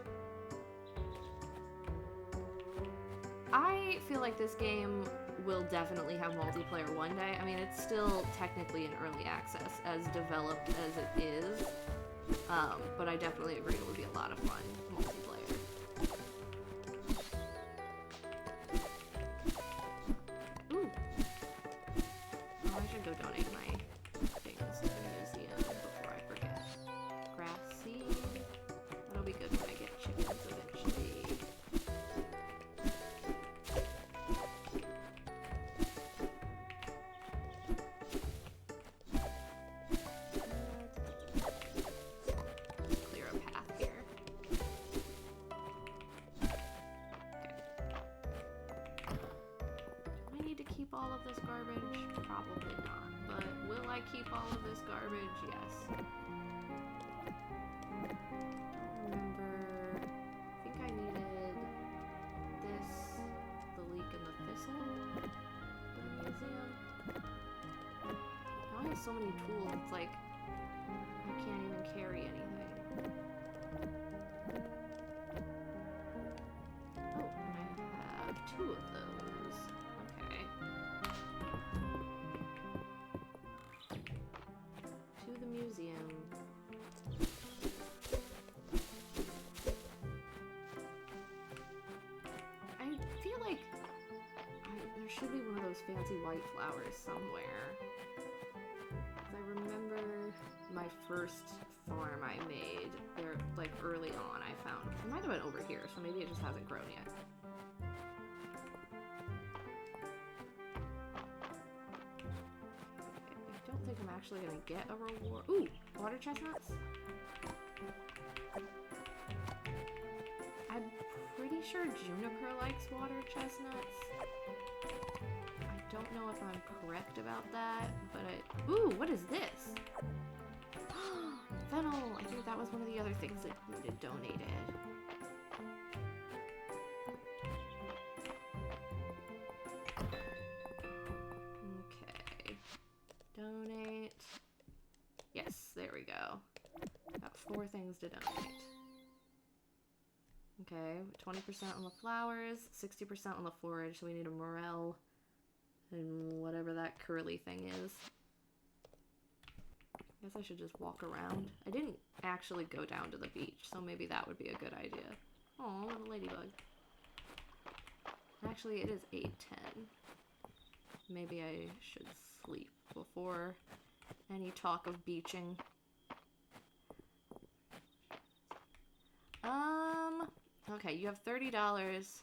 I feel like this game will definitely have multiplayer one day. I mean, it's still technically in early access, as developed as it is. But I definitely agree it would be a lot of fun multiplayer. Ooh. Oh, I should go donate my things to the museum before I forget. Grass seed. That'll be good when I get chickens eventually. All of this garbage? Probably not. But will I keep all of this garbage? Yes. Don't remember. I think I needed this, the leek and the thistle, the museum. Now I have so many tools. It's like I can't even carry anything. Oh, and I have 2 of those. Okay. To the museum. I feel like there should be one of those fancy white flowers somewhere. 'Cause I remember my first farm I made, there, like, early on I found. It might have been over here, so maybe it just hasn't grown yet. I don't think I'm actually gonna get a reward. Ooh, water chestnuts? I'm pretty sure Juniper likes water chestnuts. I don't know if I'm correct about that, but ooh, what is this? Fennel! I think that was one of the other things that needed donated. Okay. Donate. Yes, there we go. Got 4 things to donate. Okay, 20% on the flowers, 60% on the forage, so we need a morel and whatever that curly thing is. I guess I should just walk around. I didn't actually go down to the beach, so maybe that would be a good idea. Oh, little ladybug. Actually, it is 8:10. Maybe I should sleep before any talk of beaching. Okay, you have $30.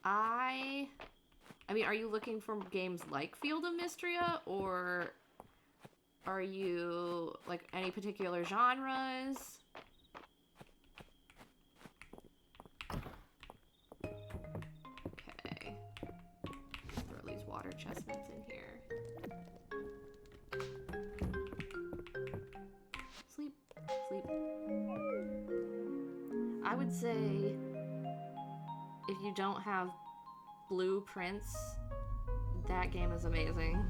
I mean, are you looking for games like Field of Mistria, or are you, like, any particular genres? Okay. Throw these water chestnuts in here. Sleep. Sleep. I would say if you don't have blueprints, that game is amazing.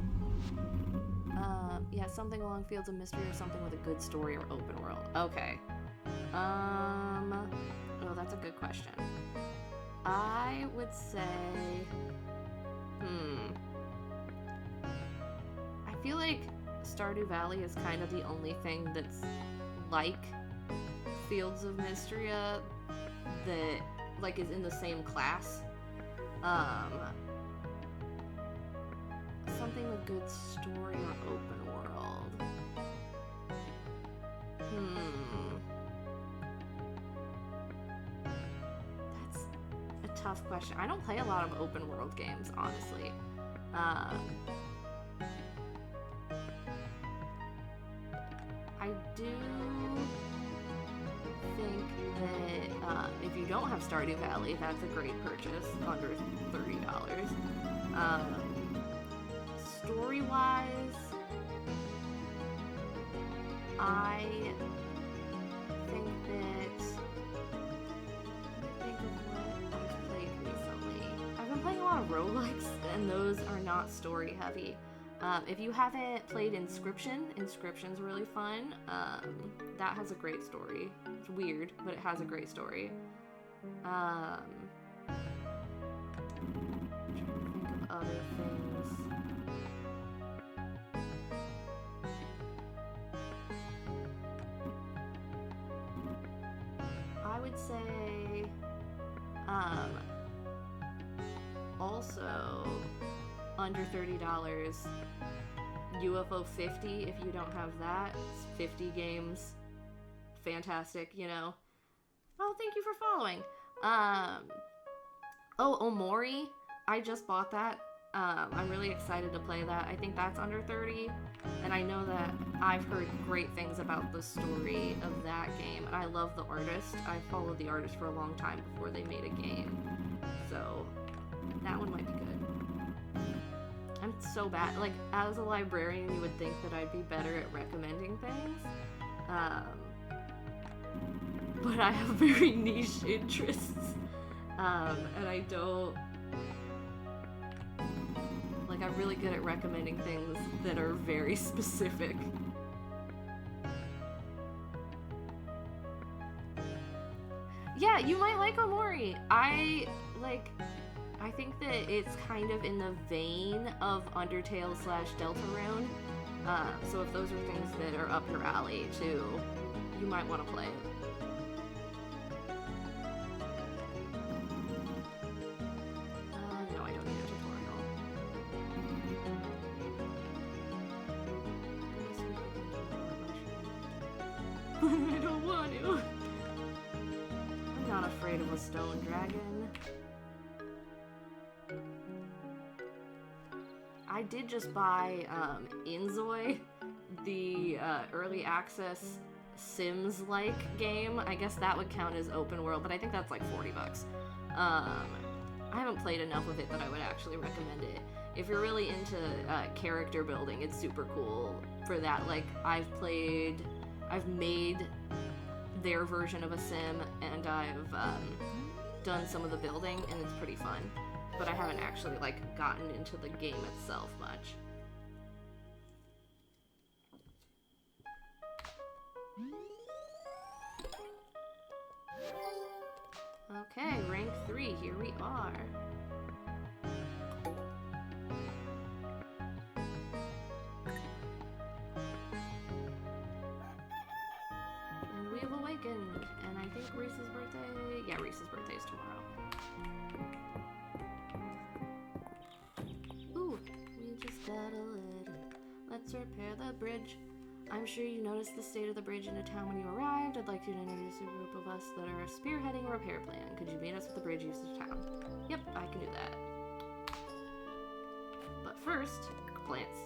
Yeah, something along Fields of Mystery or something with a good story or open world. Okay. Oh, that's a good question. I would say, I feel like Stardew Valley is kind of the only thing that's like Fields of Mystria that, like, is in the same class. Something with good story or open world. That's a tough question. I don't play a lot of open world games, honestly. I do think that if you don't have Stardew Valley, that's a great purchase, under $30. Story-wise, I think that, think of what I've played recently. I've been playing a lot of roguelikes, and those are not story-heavy. If you haven't played Inscription's really fun. That has a great story. It's weird, but it has a great story. I'm trying to think of other things. I would say, also under $30, UFO 50, if you don't have that. It's 50 games. Fantastic, you know. Oh, thank you for following. Oh, Omori. I just bought that. I'm really excited to play that. I think that's under 30. And I know that I've heard great things about the story of that game. And I love the artist. I followed the artist for a long time before they made a game. So that one might be good. I'm so bad. Like, as a librarian, you would think that I'd be better at recommending things. But I have very niche interests. And I don't... Like, I'm really good at recommending things that are very specific. Yeah, you might like Omori. I think that it's kind of in the vein of Undertale / Deltarune. So if those are things that are up your alley too, you might want to play it. No, I don't need a tutorial. I don't want to. I'm not afraid of a stone dragon. I did just buy Inzoi, the early access Sims-like game. I guess that would count as open world, but I think that's like $40. I haven't played enough of it that I would actually recommend it. If you're really into character building, it's super cool for that. Like, I've made their version of a sim, and I've done some of the building, and it's pretty fun. But I haven't actually, like, gotten into the game itself much. Okay, rank 3, here we are. And we've awakened, and I think Reese's birthday... Yeah, Reese's birthday is tomorrow. Got a letter. Let's repair the bridge. I'm sure you noticed the state of the bridge in a town when you arrived. I'd like you to introduce a group of us that are spearheading a repair plan. Could you meet us with the bridge usage town? Yep, I can do that. But first, plants.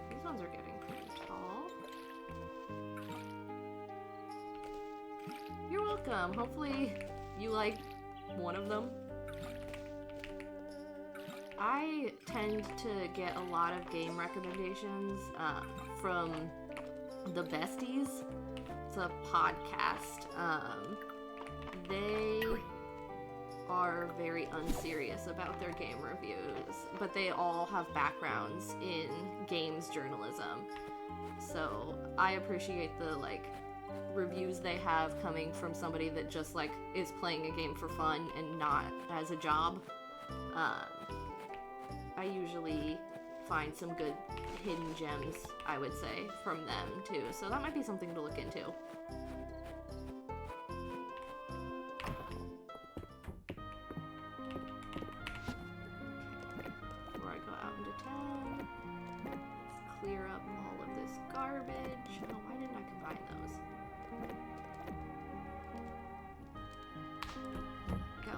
These ones are getting pretty tall. You're welcome. Hopefully you like one of them. I tend to get a lot of game recommendations from The Besties. It's a podcast. They are very unserious about their game reviews, but they all have backgrounds in games journalism. So I appreciate the reviews they have coming from somebody that just is playing a game for fun and not as a job. I usually find some good hidden gems, I would say, from them too. So that might be something to look into. Before I go out into town, let's clear up all of this garbage. Oh, why didn't I combine those? Go.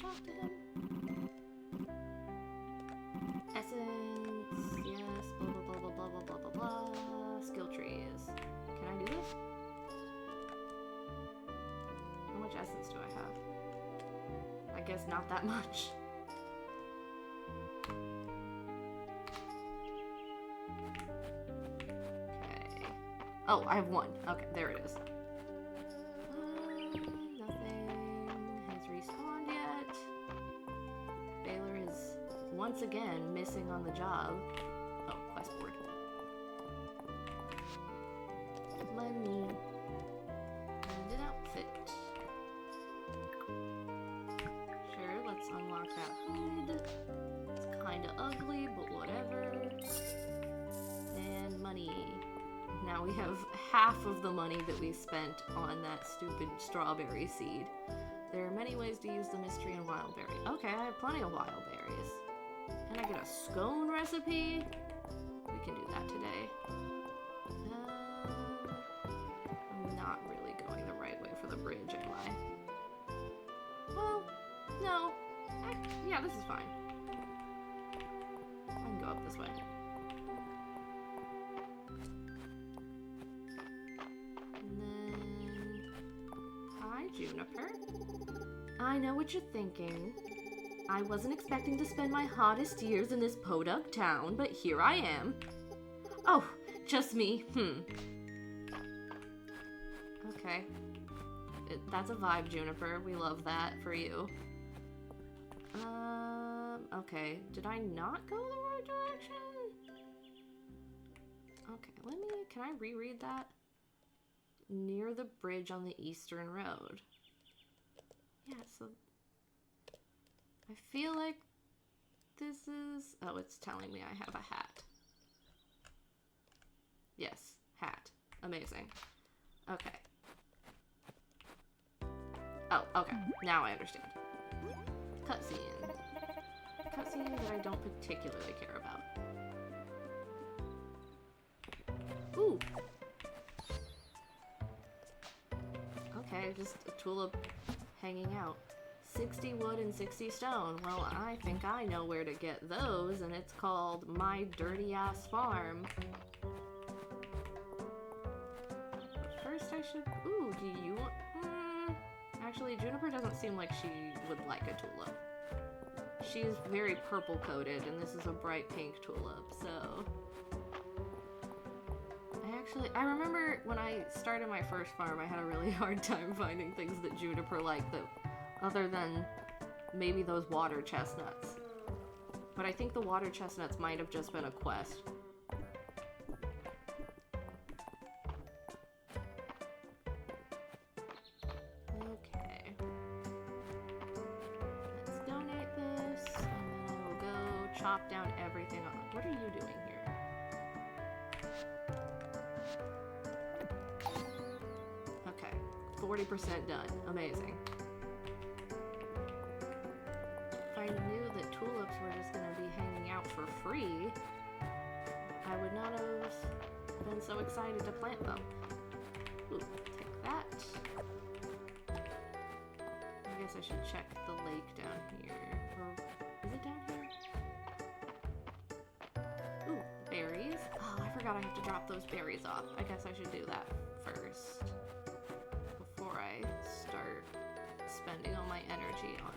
Talk to him. Essence, yes, blah blah blah blah blah blah blah blah blah. Skill trees. Can I do this? How much essence do I have? I guess not that much. Okay. Oh, I have one. Okay, there it is. Once again, missing on the job. Oh, quest board. Money. And an outfit. Sure, let's unlock that hood. It's kinda ugly, but whatever. And money. Now we have half of the money that we spent on that stupid strawberry seed. There are many ways to use the Mistria and wild berry. Okay, I have plenty of wild berries. And I get a scone recipe? We can do that today. I'm not really going the right way for the bridge, am I? Well, no. Yeah, this is fine. I can go up this way. And then... Hi, Juniper. I know what you're thinking. I wasn't expecting to spend my hottest years in this podunk town, but here I am. Oh, just me. Okay. That's a vibe, Juniper. We love that for you. Okay, did I not go the right direction? Okay, can I reread that? Near the bridge on the Eastern Road. Yeah, so I feel like this is... Oh, it's telling me I have a hat. Yes, hat. Amazing. Okay. Oh, okay. Now I understand. Cutscene. Cutscene that I don't particularly care about. Ooh! Okay, just a tulip hanging out. 60 wood and 60 stone. Well, I think I know where to get those, and it's called My Dirty Ass Farm. But first I should... Ooh, do you... Actually, Juniper doesn't seem like she would like a tulip. She's very purple-coated, and this is a bright pink tulip, so... I remember when I started my first farm, I had a really hard time finding things that Juniper liked, that other than maybe those water chestnuts. But I think the water chestnuts might have just been a quest. Okay. Let's donate this, and then I will go chop down everything on. What are you doing here? 40% done. Amazing. If I knew that tulips were just going to be hanging out for free, I would not have been so excited to plant them. Ooh, take that. I guess I should check the lake down here. Or is it down here? Ooh, berries. Oh, I forgot I have to drop those berries off. I guess I should do that first. I start spending all my energy on...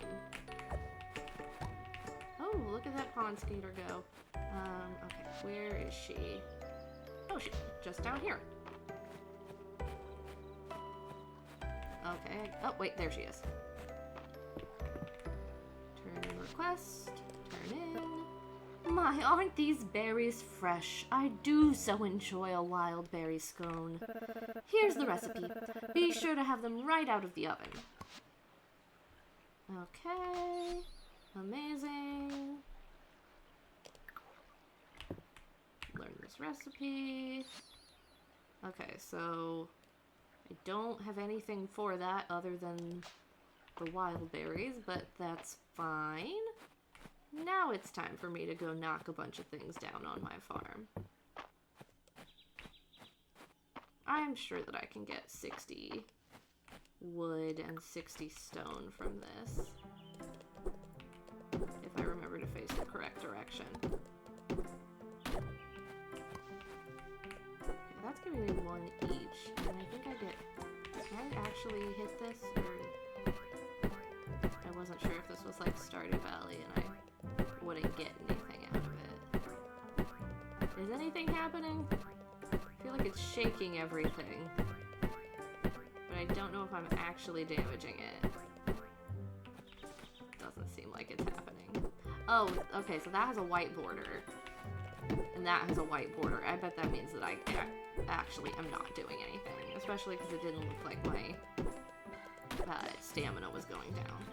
Oh, look at that pond skater go. Okay, where is she? Oh, she's just down here. Okay. Oh, wait, there she is. Turn in request. Turn in. My, aren't these berries fresh? I do so enjoy a wild berry scone. Here's the recipe. Be sure to have them right out of the oven. Okay. Amazing. Learn this recipe. Okay, so I don't have anything for that other than the wild berries, but that's fine. Now it's time for me to go knock a bunch of things down on my farm. I'm sure that I can get 60 wood and 60 stone from this. If I remember to face the correct direction. Okay, that's giving me one each. And I think I get... Can I actually hit this? Or... I wasn't sure if this was like Stardew Valley and I wouldn't get anything out of it. Is anything happening? I feel like it's shaking everything. But I don't know if I'm actually damaging it. Doesn't seem like it's happening. Oh, okay, so that has a white border. And that has a white border. I bet that means that I actually am not doing anything. Especially because it didn't look like my stamina was going down.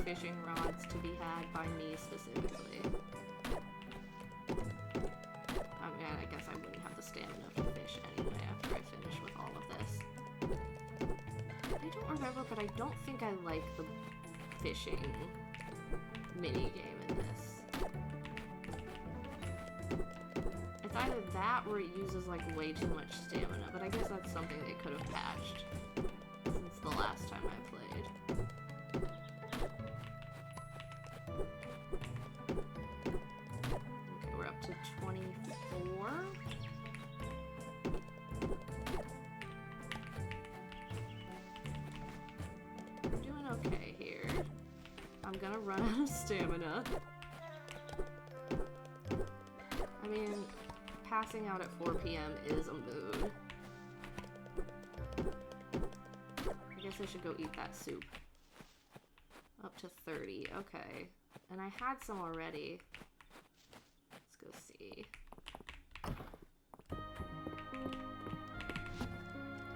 Fishing rods to be had by me specifically. I mean, I guess I wouldn't have the stamina to fish anyway after I finish with all of this. I don't remember, but I don't think I like the fishing mini game in this. It's either that or it uses like way too much stamina, but I guess that's something they could have patched since the last time I played. To 24. We're doing okay here. I'm gonna run out of stamina. I mean, passing out at 4 p.m. is a mood. I guess I should go eat that soup. Up to 30, okay. And I had some already. Let's go see.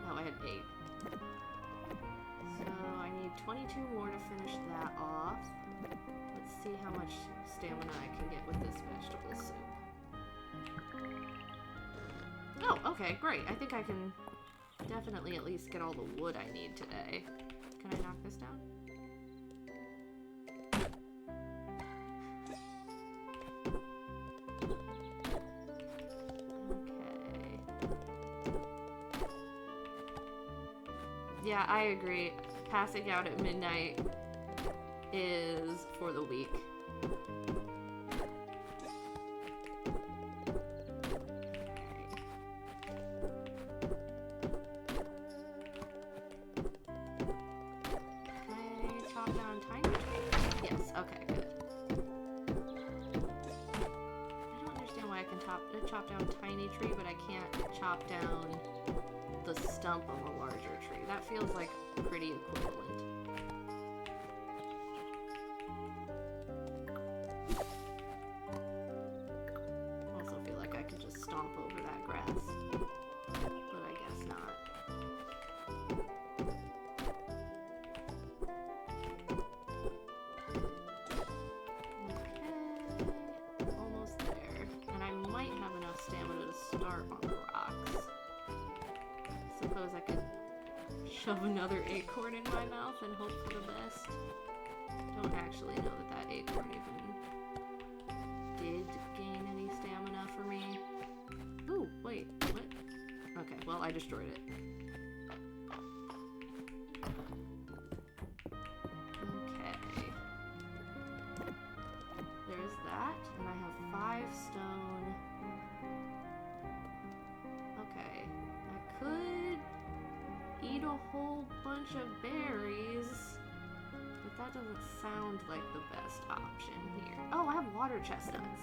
Oh, I had 8. So I need 22 more to finish that off. Let's see how much stamina I can get with this vegetable soup. Oh, okay, great. I think I can definitely at least get all the wood I need today. Can I knock this down? Okay. Yeah, I agree. Passing out at midnight is for the weak. Chop down tiny tree, but I can't chop down the stump of a larger tree. That feels like pretty equivalent. Also feel like I could just stomp over that grass, but I guess not. Start on the rocks. Suppose I could shove another acorn in my mouth and hope for the best. Don't actually know that that acorn even did gain any stamina for me. Ooh, wait, what? Okay, well, I destroyed it. Okay. There's that, and I have 5 stone. Okay, I could eat a whole bunch of berries, but that doesn't sound like the best option here. Oh, I have water chestnuts.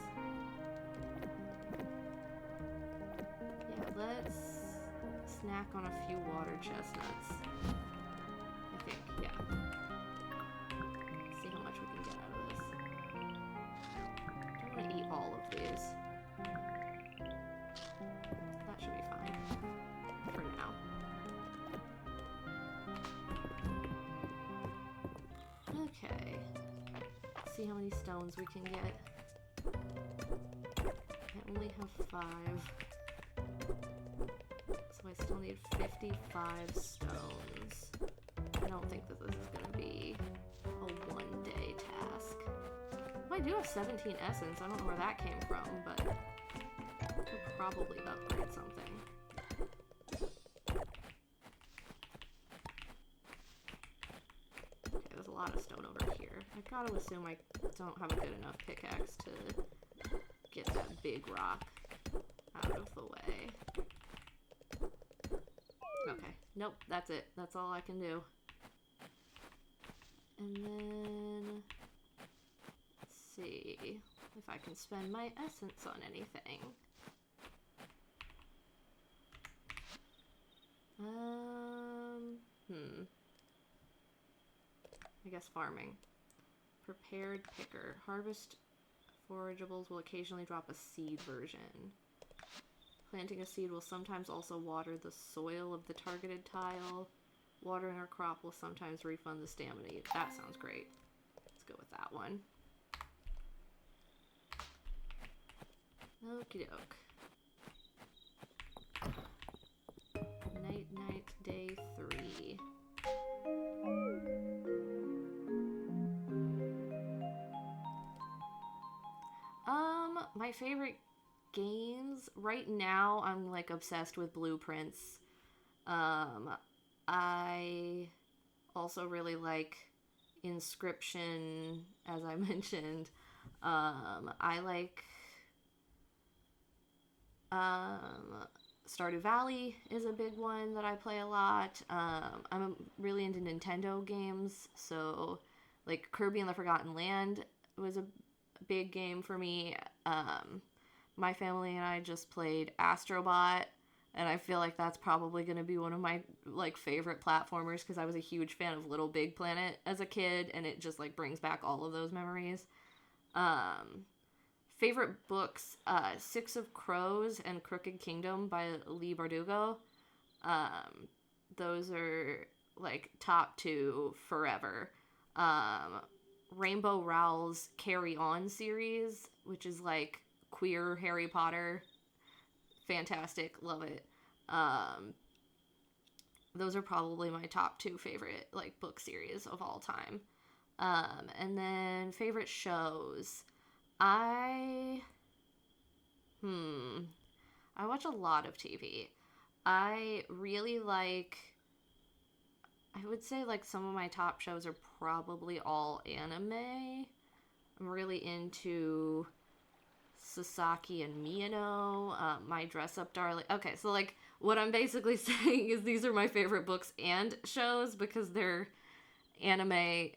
Yeah, let's snack on a few water chestnuts. I think, yeah. Let's see how much we can get out of this. Don't want to eat all of these. Should be fine for now. Okay. Let's see how many stones we can get. I only have 5. So I still need 55 stones. I don't think that this is going to be a one-day task. Well, I do have 17 essence. I don't know where that came from, but could probably upgrade something. Okay, there's a lot of stone over here. I gotta assume I don't have a good enough pickaxe to get that big rock out of the way. Okay, nope, that's it. That's all I can do. And then, let's see if I can spend my essence on anything. I guess farming. Prepared picker. Harvest forageables will occasionally drop a seed version. Planting a seed will sometimes also water the soil of the targeted tile. Watering our crop will sometimes refund the stamina. That sounds great. Let's go with that one. Okie doke. Night, night, day 3. My favorite games right now, I'm like obsessed with Blueprints. I also really like Inscription, as I mentioned. I like Stardew Valley is a big one that I play a lot. I'm really into Nintendo games, so Like Kirby and the Forgotten Land was a big game for me. My family and I just played Astrobot, and I feel like that's probably going to be one of my like favorite platformers because I was a huge fan of Little Big Planet as a kid, and it just like brings back all of those memories. Favorite books, Six of Crows and Crooked Kingdom by Lee Bardugo. Those are like top two forever. Rainbow Rowell's Carry On series, which is like queer Harry Potter. Fantastic. Love it. Those are probably my top two favorite like book series of all time. And then favorite shows. I watch a lot of TV. I really like, I would say like some of my top shows are probably all anime. I'm really into Sasaki and Miyano, My Dress Up Darling. Okay, so like what I'm basically saying is these are my favorite books and shows because they're anime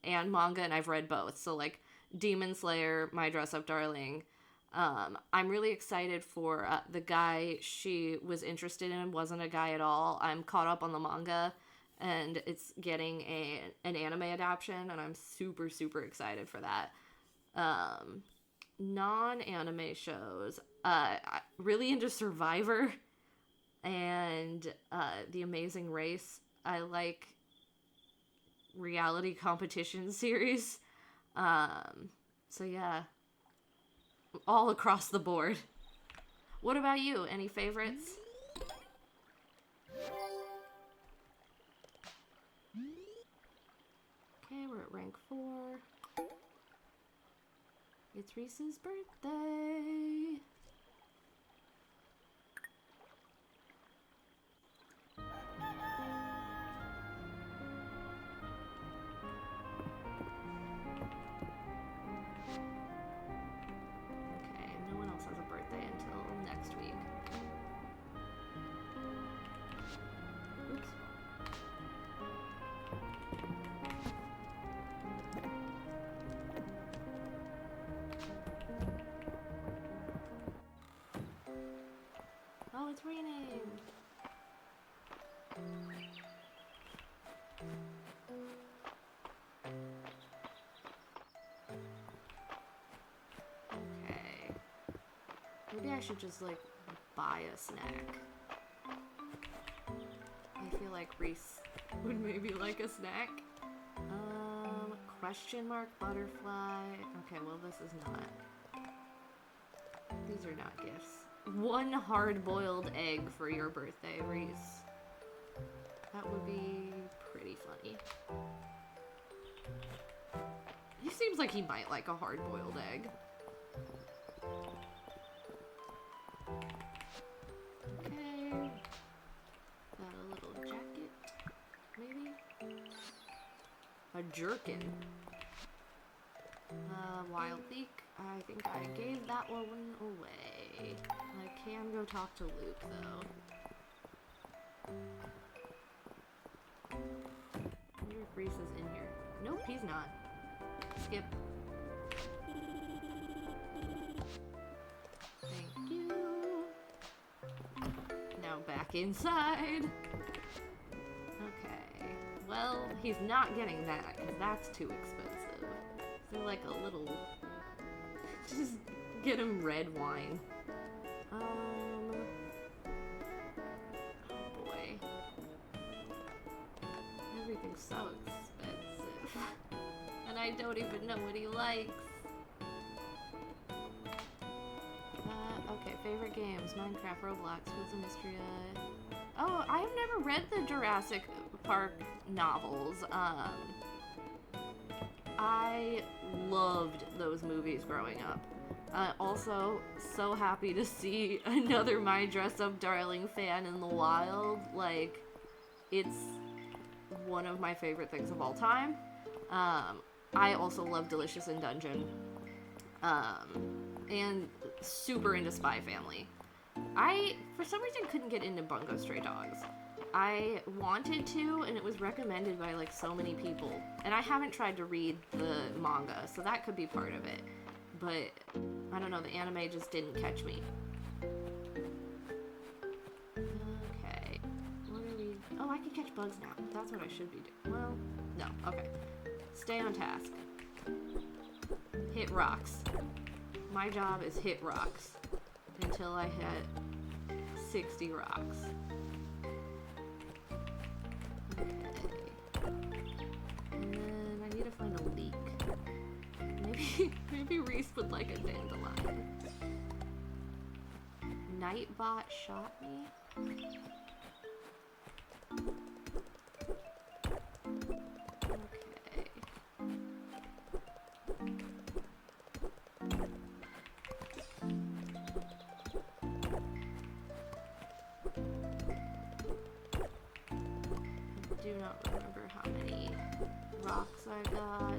and manga, and I've read both. So like Demon Slayer, My Dress Up Darling. I'm really excited for the guy she was interested in wasn't a guy at all. I'm caught up on the manga, and it's getting an anime adaptation, and I'm super, super excited for that. Non-anime shows. Really into Survivor and The Amazing Race. I like reality competition series. So yeah, all across the board. What about you? Any favorites? Okay, we're at rank 4. It's Reese's birthday. No one else has a birthday until next week. Oops. Oh, it's raining. Okay. Maybe I should just, like, buy a snack. I feel like Reese would maybe like a snack. Question mark butterfly. Okay, well, this is not. These are not gifts. 1 hard-boiled egg for your birthday, Reese. That would be pretty funny. He seems like he might like a hard-boiled egg. Okay. Got a little jacket, maybe? A jerkin. Wild Leek. I think I gave that one away. I can go talk to Luke, though. I wonder if Reese is in here. Nope, he's not. Skip. Thank you. Now back inside. Okay. Well, he's not getting that, because that's too expensive. So like a little... Just get him red wine. Oh boy. Everything's so expensive. And I don't even know what he likes. Okay, favorite games. Minecraft, Roblox, Fields of Mistria. Oh, I've never read the Jurassic Park novels. I loved those movies growing up. Also, so happy to see another My Dress Up Darling fan in the wild. Like, it's one of my favorite things of all time. I also love Delicious in Dungeon. And super into Spy Family. I, for some reason, couldn't get into Bungo Stray Dogs. I wanted to, and it was recommended by like so many people. And I haven't tried to read the manga, so that could be part of it. But I don't know, the anime just didn't catch me. Okay. What are we... Oh, I can catch bugs now. That's what I should be doing. Well, no. Okay. Stay on task. Hit rocks. My job is hit rocks until I hit 60 rocks. Okay. And then I need to find a leak. Maybe Reese would like a dandelion. Nightbot shot me? Okay. I do not remember how many rocks I got.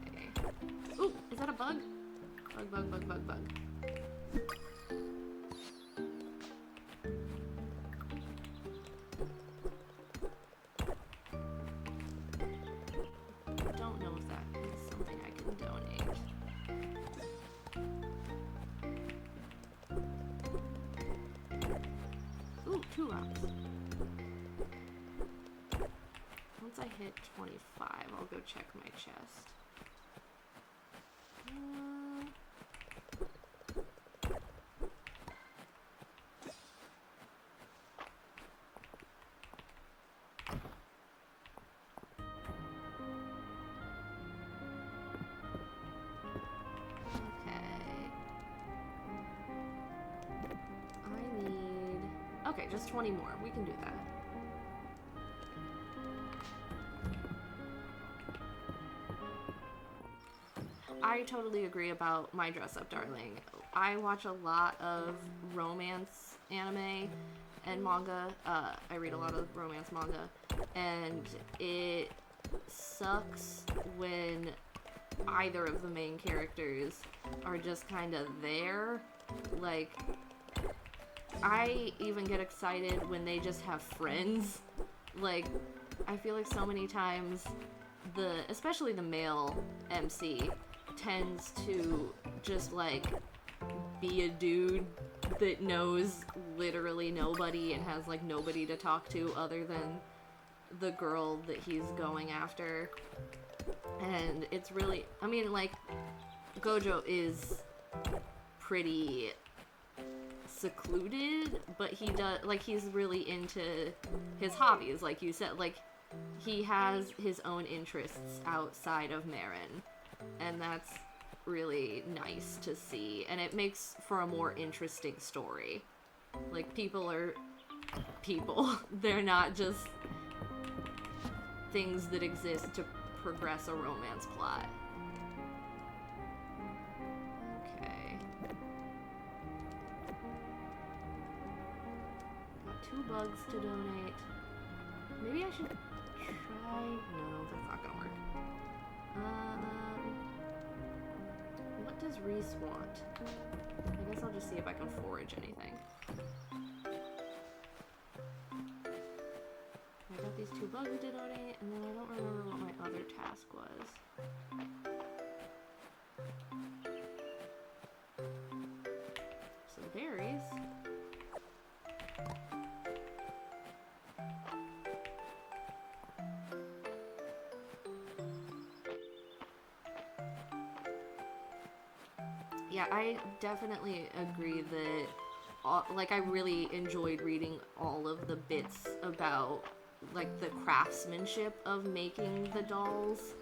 Okay. Ooh, is that a bug? Bug. Don't know if that is something I can donate. Ooh, 2 rocks. Once I hit 25, I'll go check my chest. Okay, just 20 more. We can do that. I totally agree about My Dress Up Darling. I watch a lot of romance anime and manga. I read a lot of romance manga. And it sucks when either of the main characters are just kind of there. Like, I even get excited when they just have friends. Like, I feel like so many times especially the male MC tends to just like be a dude that knows literally nobody and has like nobody to talk to other than the girl that he's going after. And it's really, I mean, like, Gojo is pretty secluded, but he does, like, he's really into his hobbies, like you said. Like, he has his own interests outside of Marin, and that's really nice to see, and it makes for a more interesting story. Like, people are people. They're not just things that exist to progress a romance plot. Got 2 bugs to donate. Maybe I should try... No, that's not gonna work. What does Reese want? I guess I'll just see if I can forage anything. I got these 2 bugs to donate, and then I don't remember what my other task was. Some berries. Yeah, I definitely agree that, like, I really enjoyed reading all of the bits about, like, the craftsmanship of making the dolls.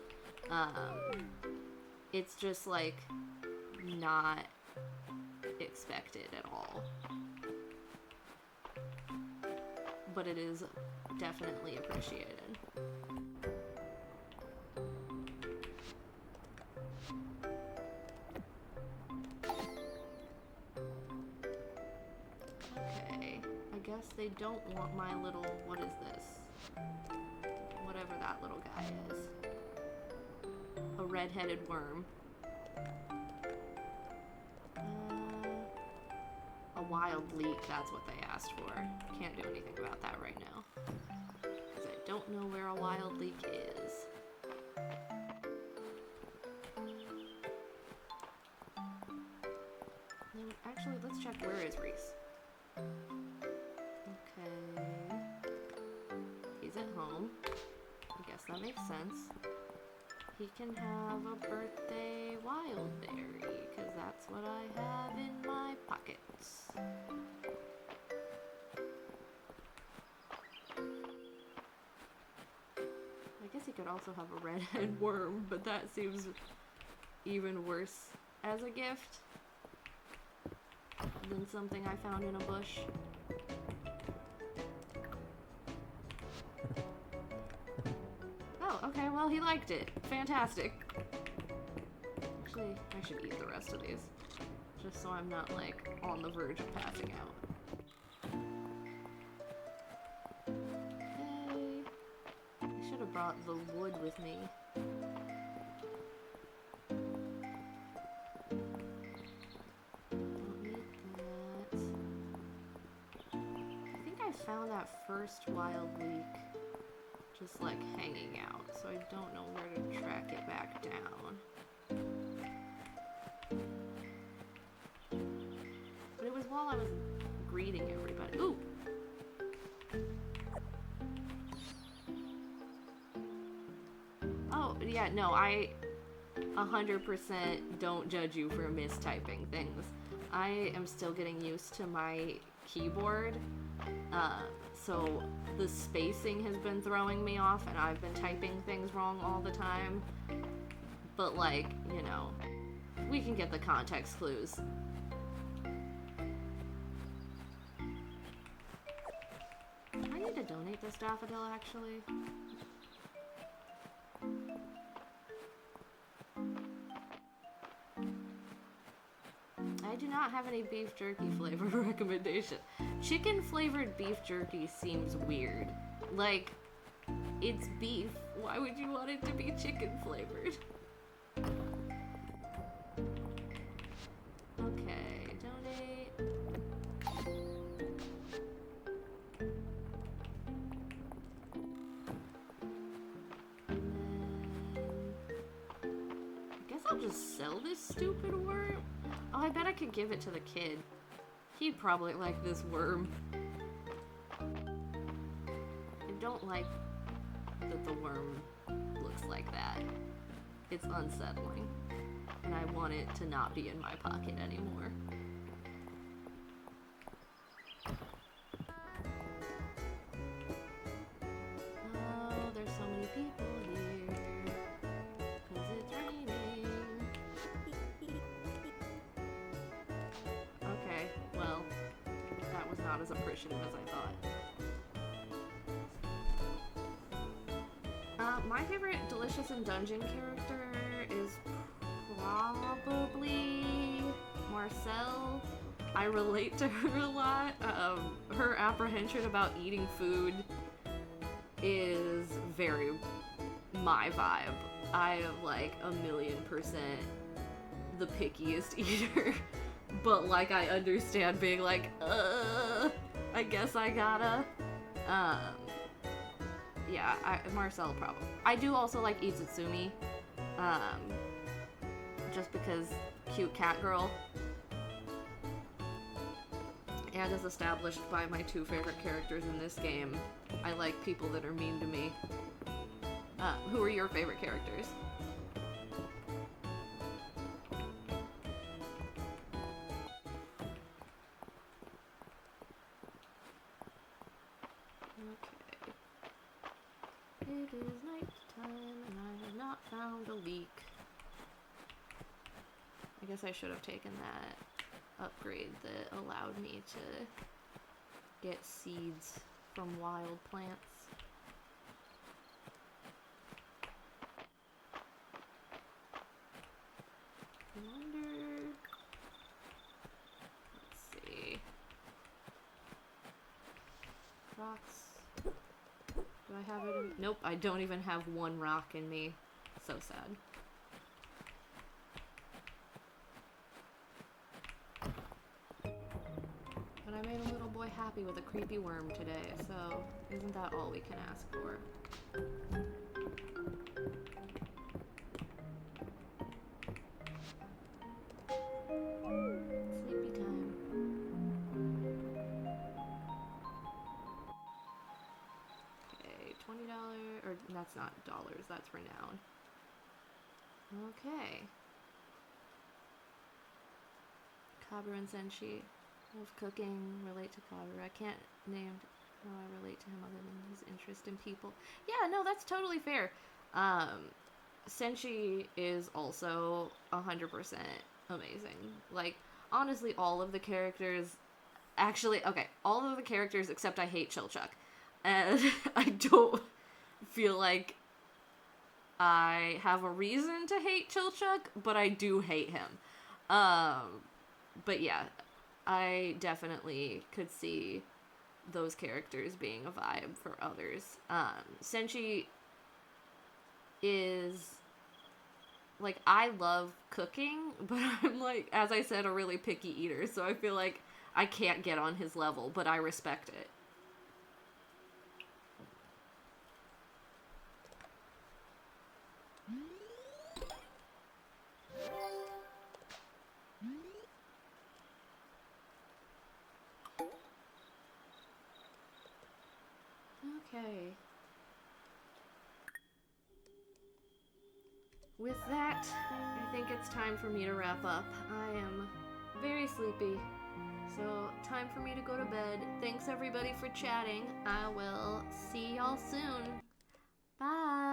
It's just, like, not expected at all. But it is definitely appreciated. Okay, I guess they don't want my little, what is this? Whatever that little guy is. A red-headed worm. A wild leek, that's what they asked for. Can't do anything about that right now. Because I don't know where a wild leek is. Actually, let's check where is Reese. Okay. He's at home. I guess that makes sense. He can have a birthday wild berry, because that's what I have in my pockets. I guess he could also have a redhead worm, but that seems even worse as a gift than something I found in a bush. Oh, okay, well, he liked it. Fantastic. Actually, I should eat the rest of these. Just so I'm not, like, on the verge of passing out. Okay. I should have brought the wood with me. Don't need that. I think I found that first wild leek just like hanging out, so I don't know where to track it back down. But it was while I was greeting everybody. Ooh! Oh, yeah, no, I 100% don't judge you for mistyping things. I am still getting used to my keyboard, so the spacing has been throwing me off, and I've been typing things wrong all the time. But, like, you know, we can get the context clues. I need to donate this daffodil, actually. I do not have any beef jerky flavor recommendation. Chicken flavored beef jerky seems weird. Like, it's beef. Why would you want it to be chicken flavored? Okay, donate. And then I guess I'll just sell this stupid worm. Oh, I bet I could give it to the kid. He'd probably like this worm. I don't like that the worm looks like that. It's unsettling. And I want it to not be in my pocket anymore. Oh, there's so many people here. 'Cause it's raining. Okay, well, that was not as appreciative as I thought. My favorite Delicious in Dungeon character is probably Marcel. I relate to her a lot. Her apprehension about eating food is very my vibe. I am like 1,000,000% the pickiest eater. But like I understand being like, I guess I gotta. Yeah, Marcel probably. I do also like Itsutsumi. Just because cute cat girl. And as established by my two favorite characters in this game, I like people that are mean to me. Who are your favorite characters? Okay. It is night time and I have not found a leek. I guess I should have taken that upgrade that allowed me to get seeds from wild plants. I wonder... Let's see. Rocks. Do I have it in... Nope, I don't even have one rock in me. So sad. happy with a creepy worm today, so isn't that all we can ask for? Sleepy time. Okay, $20, or that's not dollars, that's renown. Okay. Kabu and Senshi. Love cooking, relate to Kabu. I can't name how I relate to him other than his interest in people. Yeah, no, that's totally fair. Senshi is also 100% amazing. Like, honestly, all of the characters... Actually, okay, all of the characters except I hate Chilchuck. And I don't feel like I have a reason to hate Chilchuck, but I do hate him. But yeah, I definitely could see those characters being a vibe for others. Senshi is, like, I love cooking, but I'm, like, as I said, a really picky eater, so I feel like I can't get on his level, but I respect it. Okay. With that, I think it's time for me to wrap up. I am very sleepy, so time for me to go to bed. Thanks everybody for chatting. I will see y'all soon. Bye!